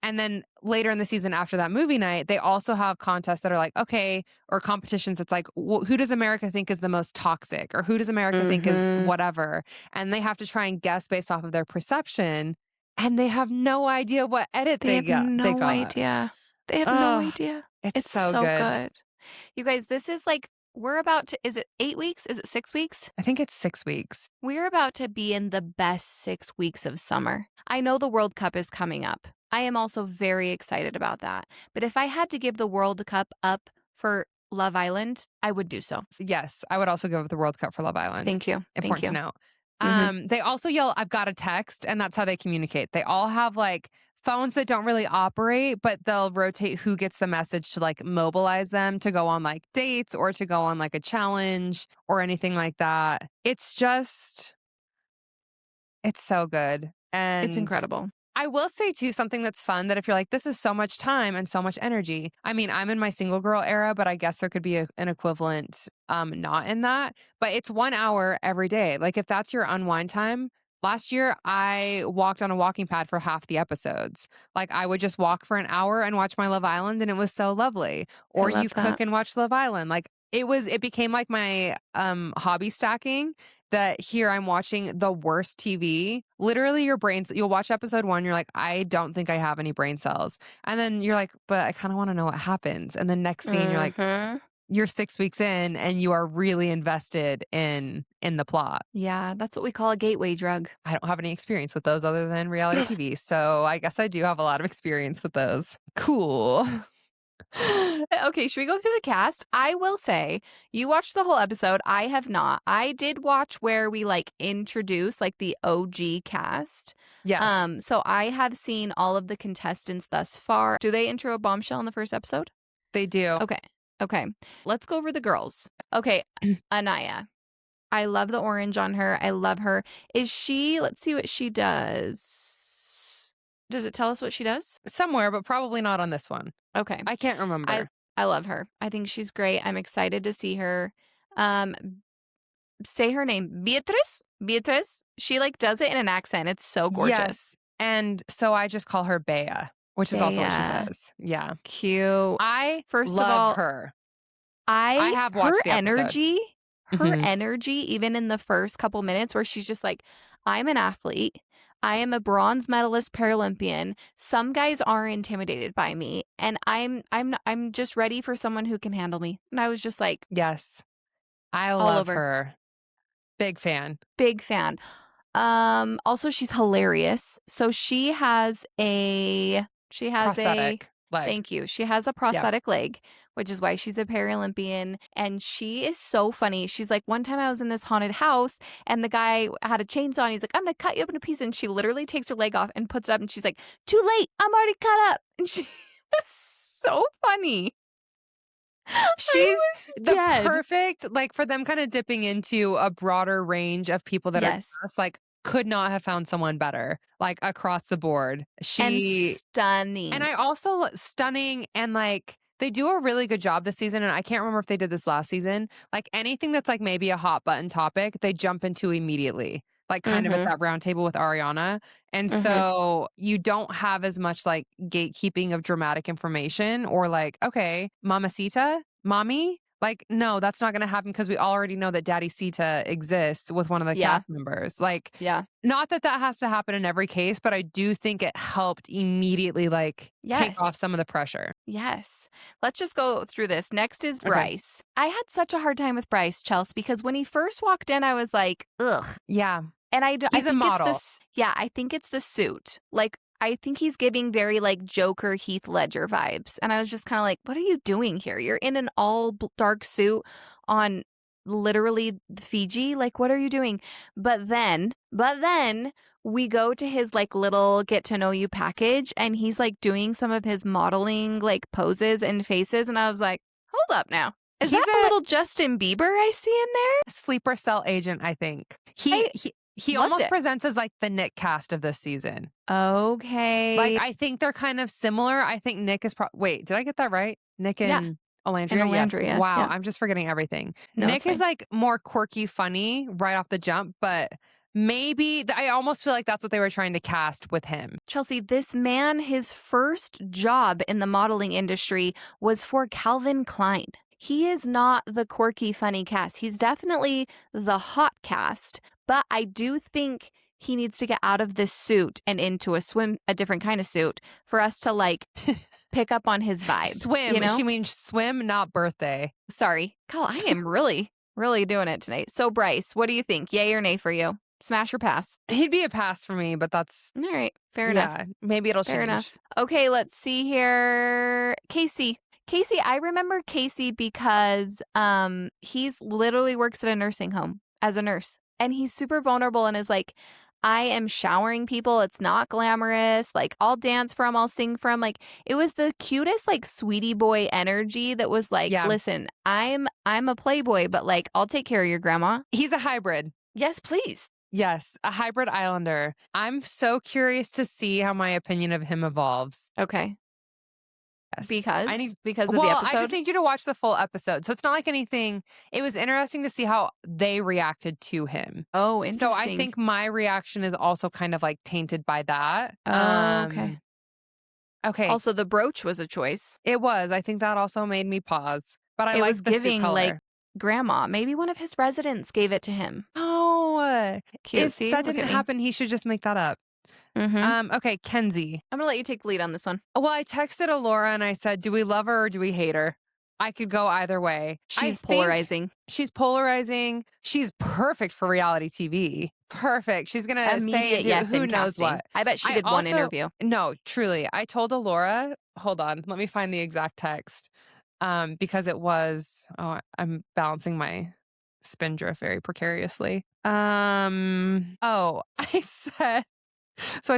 And then later in the season after that movie night, they also have contests that are like, okay, or competitions that's like, who does America think is the most toxic? Or who does America think is whatever? And they have to try and guess based off of their perception. And they have no idea what edit they got. They have no idea. They have no idea. It's so good. You guys, this is like, we're about to, is it 8 weeks? Is it 6 weeks? I think it's 6 weeks. We're about to be in the best 6 weeks of summer. I know the World Cup is coming up. I am also very excited about that. But if I had to give the World Cup up for Love Island, I would do so. Yes, I would also give the World Cup for Love Island. Thank you. Important to note. They also yell, I've got a text, and that's how they communicate. They all have like phones that don't really operate, but they'll rotate who gets the message to like mobilize them to go on like dates or to go on like a challenge or anything like that. It's just, it's so good. And it's incredible. I will say too, something that's fun that if you're like, this is so much time and so much energy. I mean, I'm in my single girl era, but I guess there could be an equivalent not in that. But it's 1 hour every day. Like if that's your unwind time. Last year, I walked on a walking pad for half the episodes. Like I would just walk for an hour and watch my Love Island, and it was so lovely. Or you cook and watch Love Island. Like it became like my hobby stacking. That here I'm watching the worst TV. Literally, your brains, you'll watch episode 1, you're like, I don't think I have any brain cells. And then you're like, but I kind of want to know what happens. And the next scene, you're like, you're 6 weeks in and you are really invested in the plot. Yeah, that's what we call a gateway drug. I don't have any experience with those other than reality TV. So I guess I do have a lot of experience with those. Cool. Okay, should we go through the cast? I will say, you watched the whole episode. I have not. I did watch where we like introduce like the OG cast. Yes. So I have seen all of the contestants thus far. Do they intro a bombshell in the first episode? They do. Okay. Let's go over the girls. Okay, Anaya. I love the orange on her. I love her. Is she, let's see what she does. Does it tell us what she does? Somewhere, but probably not on this one. Okay. I can't remember. I love her. I think she's great. I'm excited to see her. Say her name. Beatrice. She like does it in an accent. It's so gorgeous. Yes. And so I just call her Bea, which is also what she says. Yeah. Cute. I First love of all, her. I have watched her the episode. her Mhm. energy, even in the first couple minutes where she's just like, I'm an athlete. I am a bronze medalist Paralympian. Some guys are intimidated by me, and I'm just ready for someone who can handle me. And I was just like, Yes. I all love over. her. Big fan. Big fan. Also she's hilarious. So she has a Prosthetic leg. thank you. She has a Yeah. prosthetic leg, which is why she's a Paralympian. And she is so funny. She's like, one time I was in this haunted house and the guy had a chainsaw and he's like, I'm going to cut you up into pieces. And she literally takes her leg off and puts it up and she's like, too late. I'm already cut up. And she was so funny. She's I was the dead. perfect, like, for them kind of dipping into a broader range of people that are Yes. just, like, could not have found someone better, like, across the board. And She stunning. and I also stunning and, like, they do a really good job this season, and I can't remember if they did this last season. Like, anything that's, like, maybe a hot button topic, they jump into immediately, like, kind of at Mhm. that round table with Ariana, and Mhm. so you don't have as much, like, gatekeeping of dramatic information or, like, "Okay, mamacita? Mommy?" Like, no, that's not gonna happen because we already know that Daddy Sita exists with one of the Yeah. cast members. Like, Yeah. not that that has to happen in every case, but I do think it helped immediately, like, take Yes. off some of the pressure. Yes. Let's just go through this. Next is Okay. Bryce. I had such a hard time with Bryce, Chelsea, because when he first walked in, I was like, ugh. Yeah. And I He's a think it's model. this. Yeah, I think it's the suit. Like, I think he's giving very like Joker Heath Ledger vibes. And I was just kind of like, what are you doing here? You're in an all dark suit on literally Fiji. Like, what are you doing? But then we go to his like little get to know you package and he's like doing some of his modeling like poses and faces. And I was like, hold up now. Is He's that a little Justin Bieber I see in there? sleeper cell agent, I think. I He loved almost it. presents as, like, the Nick cast of this season. Okay. Like, I think they're kind of similar. I think Nick is wait, did I get that right? Nick Yeah. and And Alandria? Yes. Alandria. Wow, Yeah. I'm just forgetting everything. No, it's Nick is, fine. like, more quirky, funny right off the jump, but maybe I almost feel like that's what they were trying to cast with him. Chelsea, this man, his first job in the modeling industry was for Calvin Klein. He is not the quirky, funny cast. He's definitely the hot cast, but I do think he needs to get out of this suit and into a different kind of suit for us to like pick up on his vibe. Swim. You know? She means swim, not birthday. Sorry. God, I am really, really doing it tonight. So, Bryce, what do you think? Yay or nay for you? Smash or pass? He'd be a pass for me, but that's All right. Fair enough. yeah, maybe it'll Fair change. enough. Okay, let's see here. Casey. Casey, I remember Casey because he's literally works at a nursing home as a nurse. And he's super vulnerable and is like, I am showering people. It's not glamorous. Like, I'll dance for him, I'll sing for him. Like, it was the cutest, like, sweetie boy energy that was like, Yeah. listen, I'm a playboy, but like, I'll take care of your grandma. He's a hybrid. Yes, please. Yes, a hybrid islander. I'm so curious to see how my opinion of him evolves. Okay. Yes. Because I need, of the well, episode. I just need you to watch the full episode. So it's not like anything. It was interesting to see how they reacted to him. Oh, interesting. So I think my reaction is also kind of like tainted by that. Oh, okay. Okay. Also, the brooch was a choice. It was. I think that also made me pause. But I It like was the suit giving color. like grandma. Maybe one of his residents gave it to him. Oh, Cute. if See, that look didn't at me. happen, he should just make that up. Mm-hmm. Okay, Kenzie. I'm gonna let you take the lead on this one. Well, I texted Alora and I said, do we love her or do we hate her? I could go either way. She's polarizing. She's polarizing. She's perfect for reality TV. Perfect. She's going to say Immediate yes who in knows casting. what. I bet she I did one also- interview. No, truly. I told Alora, hold on, let me find the exact text. Because it was, I'm balancing my spindrift very precariously. I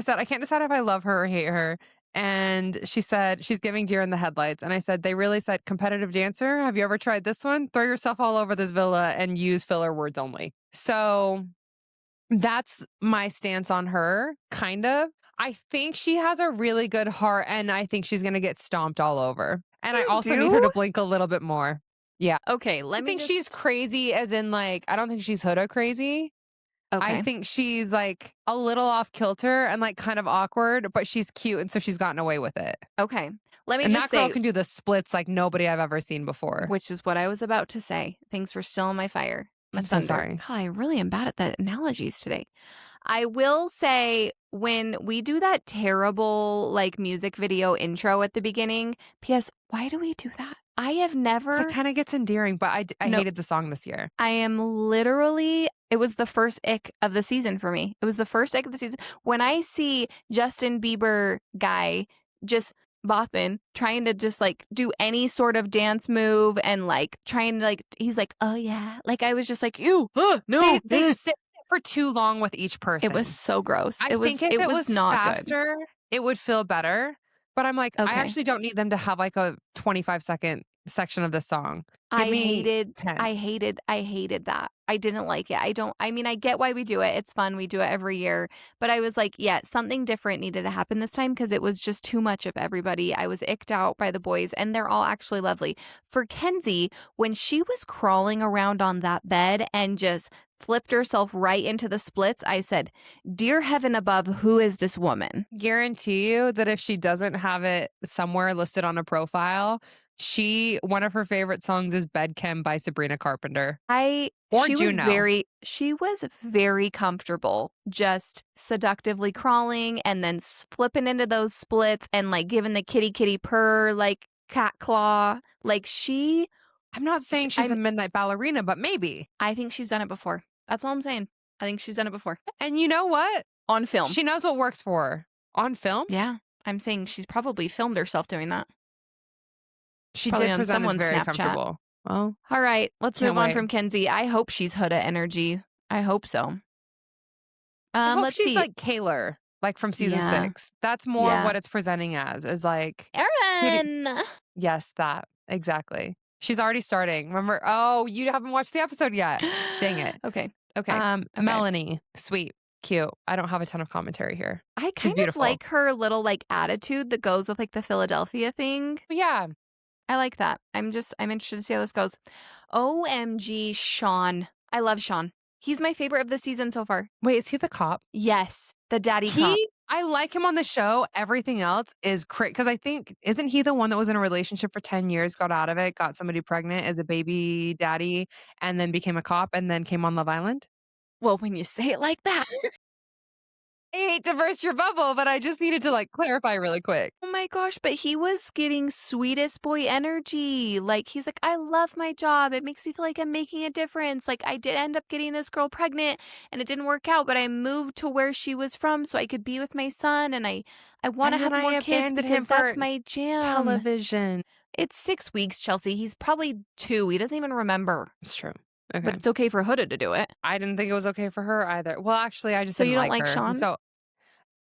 said, I can't decide if I love her or hate her. And she said, she's giving deer in the headlights. And I said, they really said competitive dancer. Have you ever tried this one? Throw yourself all over this villa and use filler words only. So that's my stance on her, kind of. I think she has a really good heart and I think she's going to get stomped all over. And I also need her to blink a little bit more. Yeah. Okay, I think she's crazy as in like, I don't think she's Huda crazy. Okay. I think she's like a little off kilter and like kind of awkward, but she's cute and so she's gotten away with it. Okay. Let me And just that girl say, can do the splits like nobody I've ever seen before. which is what I was about to say. Thanks for stilling my fire. I'm so sorry. God, I really am bad at the analogies today. I will say when we do that terrible like music video intro at the beginning, P.S. Why do we do that? I have never. So it kind of gets endearing, but I No. hated the song this year. I am literally, it was the first ick of the season for me. It was the first ick of the season. When I see Justin Bieber guy just bopping, trying to just like do any sort of dance move and like trying to like, he's like, oh yeah. Like I was just like, ew, no. They sit for too long with each person. It was so gross. I think if it was not faster, it would feel better. But I'm like, I Okay. actually don't need them to have like a 25-second section of this song. I Give me hated 10. I hated that. I didn't like it. I mean, I get why we do it. It's fun. We do it every year. But I was like, yeah, something different needed to happen this time because it was just too much of everybody. I was icked out by the boys, and they're all actually lovely. For Kenzie, when she was crawling around on that bed and just flipped herself right into the splits, I said, dear heaven above, who is this woman? Guarantee you that if she doesn't have it somewhere listed on a profile, one of her favorite songs is Bed Chem by Sabrina Carpenter. She was very comfortable just seductively crawling and then flipping into those splits and like giving the kitty purr like cat claw. Like I'm not saying she's a midnight ballerina, but maybe. I think she's done it before. That's all I'm saying. I think she's done it before. And you know what? On film. She knows what works for her. On film? Yeah. I'm saying she's probably filmed herself doing that. She Probably did on present as someone's very Snapchat. comfortable. Well, all right. Let's can't move on wait. from Kenzie. I hope she's Huda energy. I hope so. I hope Let's she's see. like Kaylor, like from season 6. That's more what it's presenting as, is like Erin. Yes, that. Exactly. She's already starting. Remember? Oh, you haven't watched the episode yet. Dang it. Okay. Melanie, sweet, cute. I don't have a ton of commentary here. I She's kind of beautiful. like her little like attitude that goes with like the Philadelphia thing. But yeah. I like that. I'm interested to see how this goes. OMG, Sean. I love Sean. He's my favorite of the season so far. Wait, is he the cop? Yes, the daddy cop. I like him on the show. Everything else is crazy. Because I think, isn't he the one that was in a relationship for 10 years, got out of it, got somebody pregnant as a baby daddy, and then became a cop and then came on Love Island? Well, when you say it like that. I hate to burst your bubble, but I just needed to like clarify really quick. Oh my gosh, but he was getting sweetest boy energy. Like, he's like, I love my job. It makes me feel like I'm making a difference. Like, I did end up getting this girl pregnant and it didn't work out, but I moved to where she was from so I could be with my son. And I want to have more kids because that's my jam. Television. It's 6 weeks, Chelsea. He's probably 2. He doesn't even remember. It's true. Okay. But it's okay for Huda to do it. I didn't think it was okay for her either. Well, actually, I just So didn't you don't like her. Sean? So,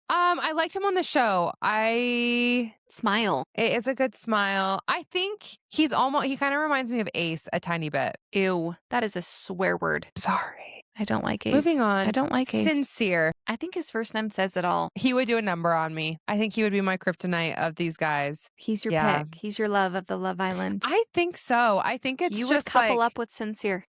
I liked him on the show. Smile. It is a good smile. I think he kind of reminds me of Ace a tiny bit. Ew. That is a swear word. Sorry. I don't like Ace. Moving on. I don't like Ace. Sincere. I think his first name says it all. He would do a number on me. I think he would be my kryptonite of these guys. He's your pick. He's your love of the Love Island. I think so. I think it's you just would couple like, up with Sincere.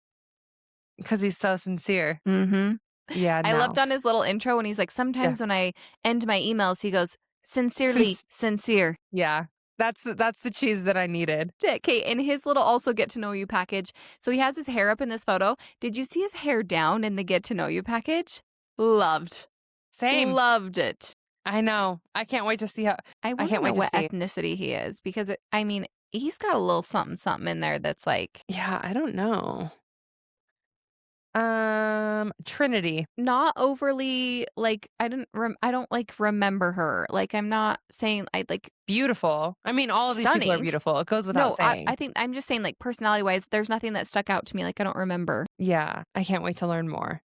because he's so sincere. Mm-hmm. Yeah, I loved on his little intro when he's like, sometimes when I end my emails, he goes, sincerely sincere. Yeah. That's the cheese that I needed. Okay, in his little also get to know you package. So he has his hair up in this photo. Did you see his hair down in the get to know you package? Loved. Same. Loved it. I know. I can't wait to see how. I can't wait to see what ethnicity he is because he's got a little something in there that's like. Yeah, I don't know. Trinity. Not overly like I don't like remember her. Like I'm not saying I like beautiful. I mean, all of these people are beautiful. It goes without saying. I think I'm just saying like personality wise, there's nothing that stuck out to me. Like I don't remember. Yeah, I can't wait to learn more.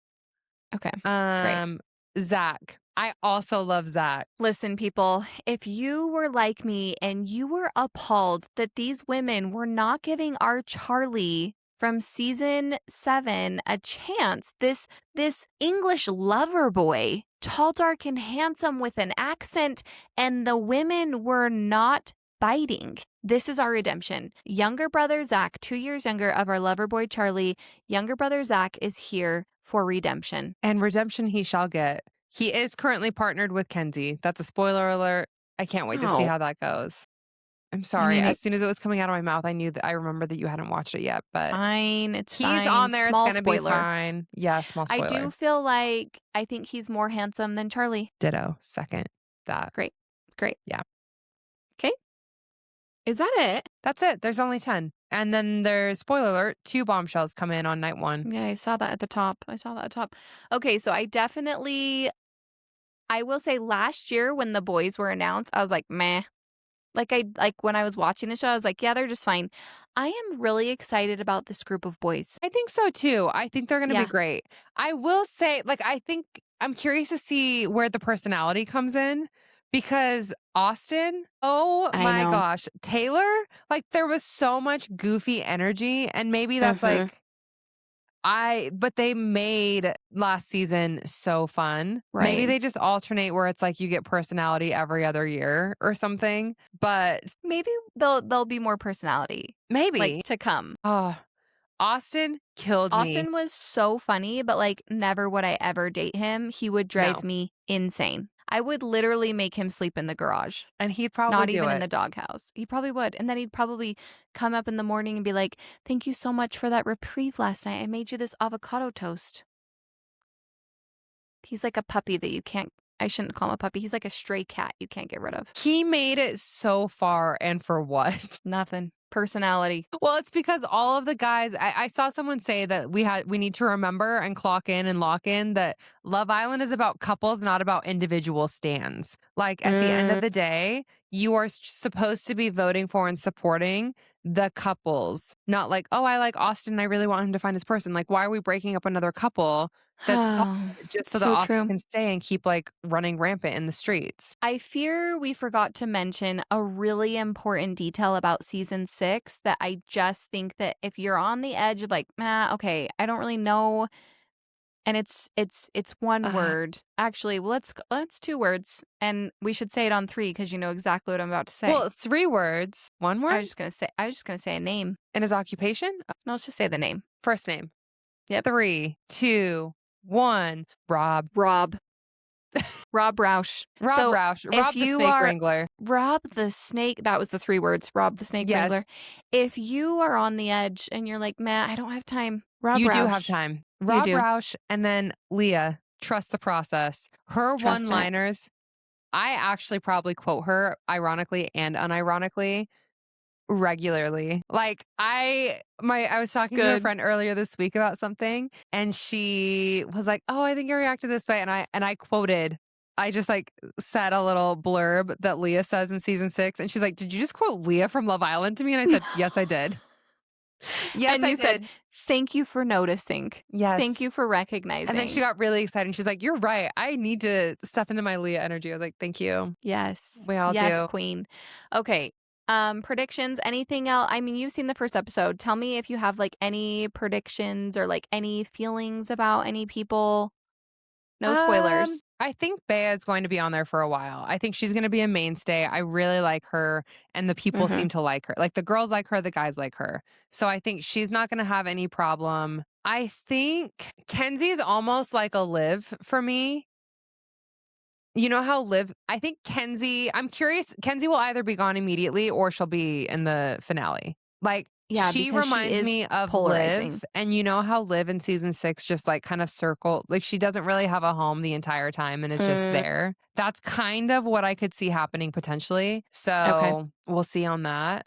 Okay. Great. Zach. I also love Zach. Listen, people, if you were like me and you were appalled that these women were not giving our Charlie from season 7 a chance, this English lover boy, tall, dark, and handsome with an accent, and the women were not biting. This is our redemption. Younger brother Zach, 2 years younger of our lover boy Charlie, younger brother Zach is here for redemption. And redemption he shall get. He is currently partnered with Kenzie. That's a spoiler alert. I can't wait to see how that goes. I'm sorry. As soon as it was coming out of my mouth, I remember that you hadn't watched it yet, but fine. It's he's fine. on there. Small It's gonna be spoiler. fine. Yeah, small I spoiler. do feel like I think he's more handsome than Charlie. Ditto. Second that. Great. Yeah. Okay. Is that it? That's it. There's only 10. And then there's, spoiler alert, 2 bombshells come in on night 1. Yeah, I saw that at the top. Okay, so I will say last year when the boys were announced, I was like, meh. Like when I was watching the show, I was like, yeah, they're just fine. I am really excited about this group of boys. I think so too. I think they're going to Yeah. be great. I will say, like, I think I'm curious to see where the personality comes in because Austin, oh I my know. gosh, Taylor, like, there was so much goofy energy. And maybe that's like, but they made last season so fun. Maybe Right. they just alternate where it's like you get personality every other year or something. But Maybe there'll be more personality maybe. like to come. Oh, Austin killed me. Austin was so funny, but like never would I ever date him. He would drive No. me insane. I would literally make him sleep in the garage. And he'd probably Not do even it. in the doghouse. He probably would. And then he'd probably come up in the morning and be like, thank you so much for that reprieve last night. I made you this avocado toast. He's like a puppy that I shouldn't call him a puppy. He's like a stray cat you can't get rid of. He made it so far, and for what? Nothing. Personality. Well, it's because all of the guys, I saw someone say that we need to remember and clock in and lock in that Love Island is about couples, not about individual stands. Like at the end of the day, you are supposed to be voting for and supporting the couples, not like, oh, I like Austin and I really want him to find his person. Like, why are we breaking up another couple that's solid just so that Austin can stay and keep like running rampant in the streets? I fear we forgot to mention a really important detail about season 6 that I just think that if you're on the edge of like, okay, I don't really know, and it's one word. Actually, well, let's 2 words, and we should say it on 3 because you know exactly what I'm about to say. Well, 3 words, 1 word. I was just gonna say a name. And his occupation? No, let's just say the name. First name. Yep. 3, 2, 1. Rob. Rob Roush. Rob Roush. Rob the snake wrangler. Rob the snake. That was the 3 words. Rob the snake wrangler. If you are on the edge and you're like, man, I don't have time. Rob You Roush. do have time. Rob Roush and then Leah. Trust the process. Her one-liners. I actually probably quote her ironically and unironically regularly. Like I was talking to a friend earlier this week about something and she was like, "Oh, I think I reacted this way." And I quoted, I just like said a little blurb that Leah says in season 6 and she's like, "Did you just quote Leah from Love Island to me?" And I said, "Yes, I did." Yes, and you said, "Thank you for noticing. Yes. Thank you for recognizing." And then she got really excited. She's like, "You're right. I need to step into my Leah energy." I was like, "Thank you." Yes. We all yes, do. Queen. Okay. Predictions, anything else? I mean, you've seen the first episode. Tell me if you have like any predictions or like any feelings about any people. No spoilers. I think Bea is going to be on there for a while. I think she's going to be a mainstay. I really like her and the people seem to like her. Like the girls like her, the guys like her. So I think she's not going to have any problem. I think Kenzie is almost like a Liv for me. You know how Liv, I think Kenzie, I'm curious, Kenzie will either be gone immediately or she'll be in the finale. Like, Yeah, she because reminds is me of polarizing. Liv. And you know how Liv in season 6 just like kind of circle, like she doesn't really have a home the entire time and is just there. That's kind of what I could see happening potentially. So we'll see on that.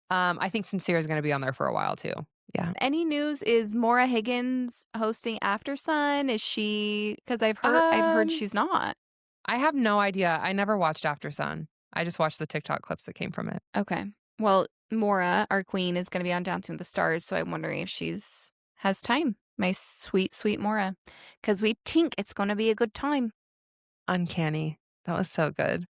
I think Sincere is going to be on there for a while too. Yeah. Any news? Is Maura Higgins hosting After Sun? Is she? Because I've heard she's not. I have no idea. I never watched After Sun. I just watched the TikTok clips that came from it. Okay. Well, Maura, our queen, is going to be on Dancing with the Stars, so I'm wondering if has time. My sweet, sweet Maura. Because we think it's going to be a good time. Uncanny. That was so good.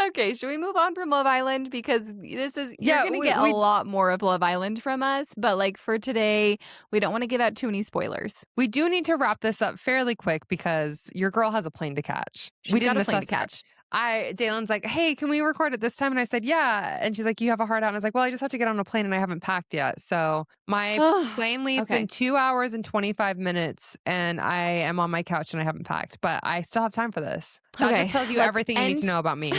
Okay, should we move on from Love Island? Because you're going to get a lot more of Love Island from us. But like for today, we don't want to give out too many spoilers. We do need to wrap this up fairly quick because your girl has a plane to catch. We got a plane to catch. Dalen's like, "Hey, can we record at this time?" And I said, "Yeah." And she's like, "You have a hard out." And I was like, "Well, I just have to get on a plane and I haven't packed yet." So my plane leaves in 2 hours and 25 minutes and I am on my couch and I haven't packed, but I still have time for this. That just tells you everything you need to know about me.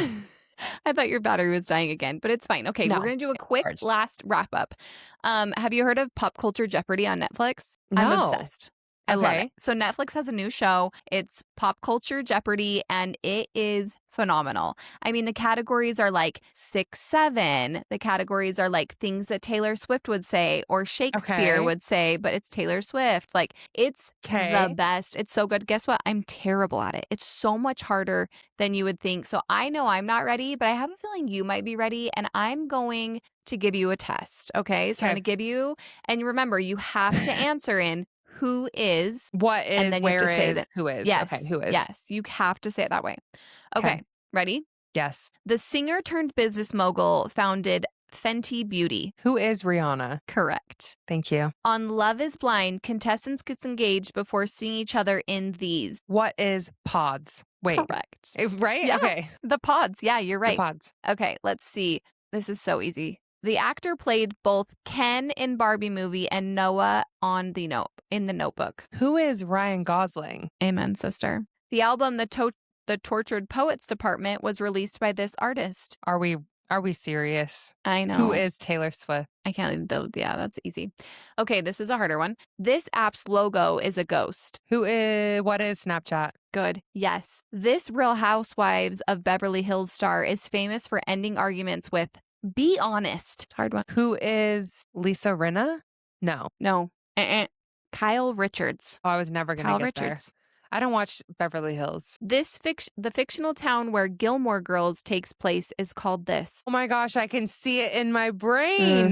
I thought your battery was dying again, but it's fine. Okay, No, we're gonna do a it's quick charged. last wrap up. Have you heard of Pop Culture Jeopardy on Netflix? I'm No. obsessed. I love it. Okay. So Netflix has a new show. It's Pop Culture Jeopardy, and it is phenomenal. I mean, the categories are like 6, 7. The categories are like things that Taylor Swift would say or Shakespeare Okay. would say, but it's Taylor Swift. Like, it's the Okay. best. It's so good. Guess what? I'm terrible at it. It's so much harder than you would think. So I know I'm not ready, but I have a feeling you might be ready, and I'm going to give you a test. Okay. So I'm Okay. going to give you, and you remember, you have to answer in who is, What and is, then you have where to say is, that. who is? Okay, Yes. who is? Yes. You have to say it that way. Okay. Okay. Ready? Yes. The singer turned business mogul founded Fenty Beauty. Who is Rihanna? Correct. Thank you. On Love is Blind, contestants get engaged before seeing each other in these. What is pods? Wait. Correct. Right? Yeah. Okay. The pods. Yeah, you're The right. pods. Okay, let's see. This is so easy. The actor played both Ken in Barbie movie and Noah on in the Notebook. Who is Ryan Gosling? Amen, sister. The album The Tortured Poets Department was released by this artist. Are we serious? I know. Who is Taylor Swift? I can't though. Yeah, that's easy. Okay, this is a harder one. This app's logo is a ghost. What is Snapchat? Good. Yes. This Real Housewives of Beverly Hills star is famous for ending arguments with be honest. Hard one. Who is Lisa Rinna? No. No. Kyle Richards. Oh, I was never going to Kyle get Richards. there. I don't watch Beverly Hills. The fictional town where Gilmore Girls takes place is called this. Oh my gosh, I can see it in my brain.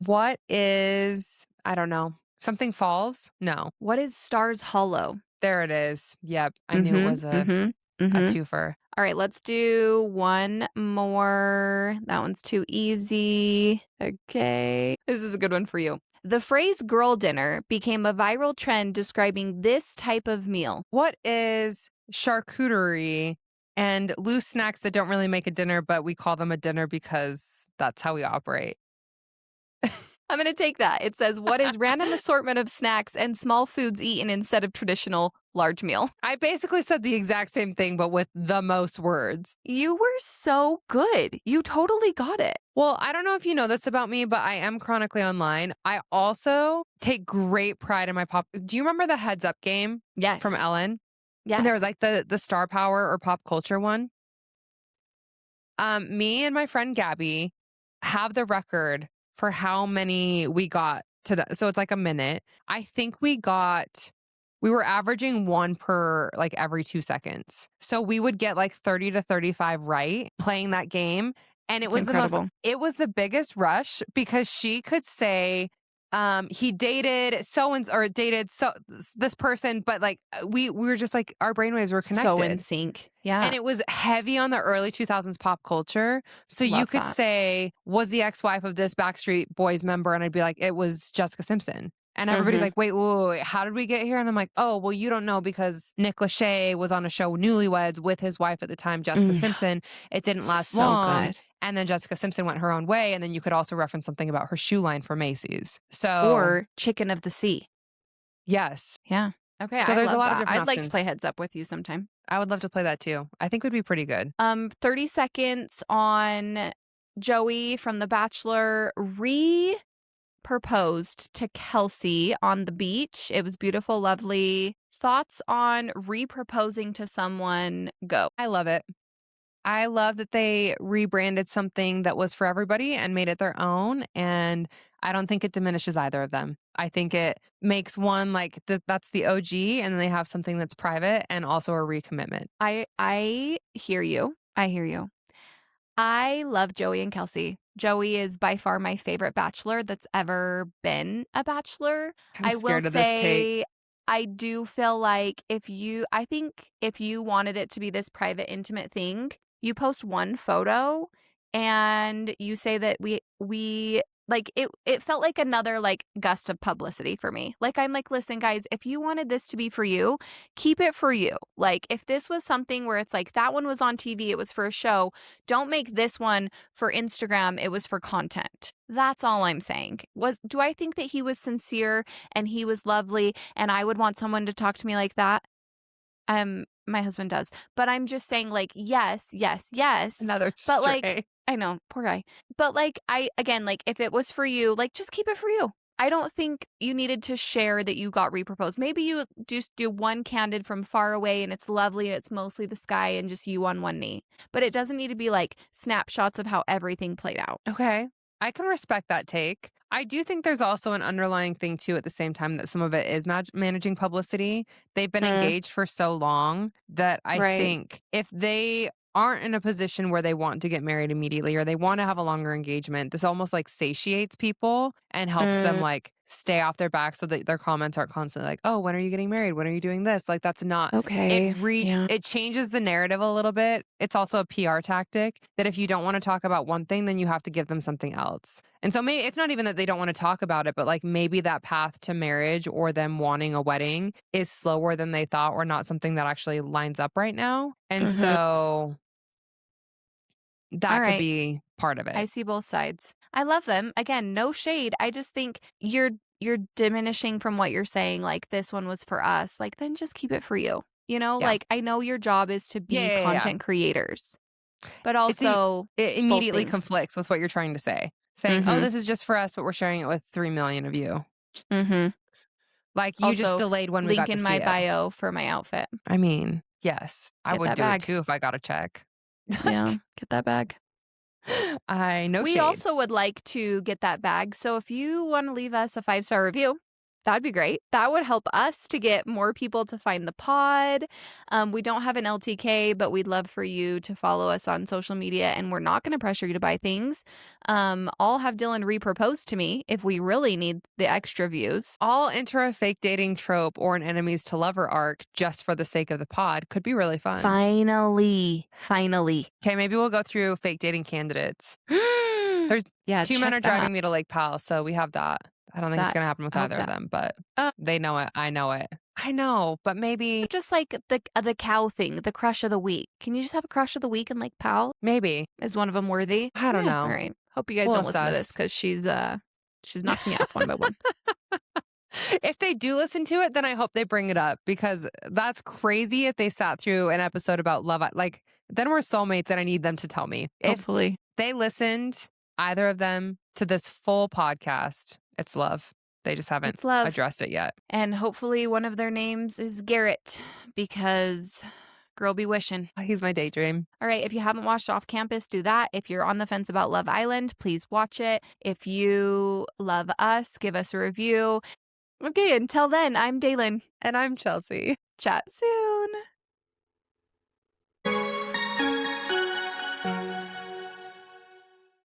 What is, I don't know, something Falls? No. What is Stars Hollow? There it is. Yep. I knew it was a twofer. All right, let's do one more. That one's too easy. Okay. This is a good one for you. The phrase girl dinner became a viral trend describing this type of meal. What is charcuterie and loose snacks that don't really make a dinner, but we call them a dinner because that's how we operate? I'm going to take that. It says, what is random assortment of snacks and small foods eaten instead of traditional large meal? I basically said the exact same thing, but with the most words. You were so good. You totally got it. Well, I don't know if you know this about me, but I am chronically online. I also take great pride in my pop. Do you remember the Heads Up game? Yes. From Ellen? Yes. And there was like the star power or pop culture one. Me and my friend Gabby have the record for how many we got to that. So it's like a minute. I think we were averaging one per like every 2 seconds. So we would get like 30 to 35 right playing that game. And it was incredible. it was the biggest rush because she could say, he dated this person, but like we were just like our brainwaves were connected. So in sync. Yeah. And it was heavy on the early 2000s pop culture. So you Love could that. say, was the ex-wife of this Backstreet Boys member? And I'd be like, it was Jessica Simpson. And everybody's like, wait, how did we get here? And I'm like, oh, well, you don't know because Nick Lachey was on a show, Newlyweds, with his wife at the time, Jessica Simpson. It didn't last long. Good. And then Jessica Simpson went her own way. And then you could also reference something about her shoe line for Macy's. So, or Chicken of the Sea. Yes. Yeah. Okay. So I there's a love lot that. of different I'd like to options. play Heads Up with you sometime. I would love to play that too. I think it would be pretty good. 30 seconds on Joey from The Bachelor proposed to Kelsey on the beach. It was beautiful, lovely. Thoughts on re-proposing to someone? Go. I love it. I love that they rebranded something that was for everybody and made it their own. And I don't think it diminishes either of them. I think it makes one like that's the OG, and then they have something that's private and also a recommitment. I hear you. I hear you. I love Joey and Kelsey. Joey is by far my favorite bachelor that's ever been a bachelor. I'm scared of this take. I do feel like if you wanted it to be this private, intimate thing, you post one photo and you say that we like it felt like another like gust of publicity for me. Like I'm like, listen guys, if you wanted this to be for you, keep it for you. Like if this was something where it's like that one was on TV, it was for a show, don't make this one for Instagram, it was for content. That's all I'm saying. Do I think that he was sincere and he was lovely and I would want someone to talk to me like that? My husband does. But I'm just saying, like, yes, yes, yes. Another But, stray. like, I know, poor guy. But, like, again, like, if it was for you, like, just keep it for you. I don't think you needed to share that you got reproposed. Maybe you just do one candid from far away and it's lovely and it's mostly the sky and just you on one knee. But it doesn't need to be like snapshots of how everything played out. Okay. I can respect that take. I do think there's also an underlying thing too at the same time that some of it is managing publicity. They've been engaged for so long that I Right. think if they aren't in a position where they want to get married immediately or they want to have a longer engagement, this almost like satiates people and helps them like stay off their back so that their comments aren't constantly like, oh, when are you getting married? When are you doing this? Like that's not Okay. Yeah. it changes the narrative a little bit. It's also a PR tactic that if you don't want to talk about one thing, then you have to give them something else. And so maybe it's not even that they don't want to talk about it, but like maybe that path to marriage or them wanting a wedding is slower than they thought or not something that actually lines up right now. And so that All could right. be part of I it. see both sides. I love them. Again, no shade. I just think you're diminishing from what you're saying. Like this one was for us. Like then just keep it for you. You know, Yeah. like I know your job is to be Yeah. content creators, but It's also it both immediately things. conflicts with what you're trying to say. Saying, oh, this is just for us, but we're sharing it with 3 million of you. Like you just Also, delayed when we link got to in see my it. bio for my outfit. I mean, yes, I Get would that do bag. it too if I got a check. Yeah, get that bag. I know We shade. also would like to get that bag. So if you want to leave us a 5-star review, that'd be great. That would help us to get more people to find the pod. We don't have an LTK, but we'd love for you to follow us on social media, and we're not going to pressure you to buy things. I'll have Dylan repropose to me if we really need the extra views. I'll enter a fake dating trope or an enemies to lover arc just for the sake of the pod. Could be really fun. Finally. Okay, maybe we'll go through fake dating candidates. There's Yeah, 2 men check are driving me to Lake Powell, so we have that. I don't think it's That- going to happen with I hope either of that- them, but they know it. I know it. I know, but maybe. Just like the cow thing, the crush of the week. Can you just have a crush of the week in Lake Powell? Maybe. Is one of them worthy? I don't know. All right. Hope you guys We'll don't listen to this assess. because she's knocking me off one by one. If they do listen to it, then I hope they bring it up because that's crazy if they sat through an episode about love. Like, then we're soulmates and I need them to tell me. Hopefully. If they listened, either of them, to this full podcast, it's love. They just haven't It's love. addressed it yet. And hopefully one of their names is Garrett because girl be wishing. He's my daydream. All right. If you haven't watched Off Campus, do that. If you're on the fence about Love Island, please watch it. If you love us, give us a review. Okay. Until then, I'm Daylin. And I'm Chelsea. Chat soon.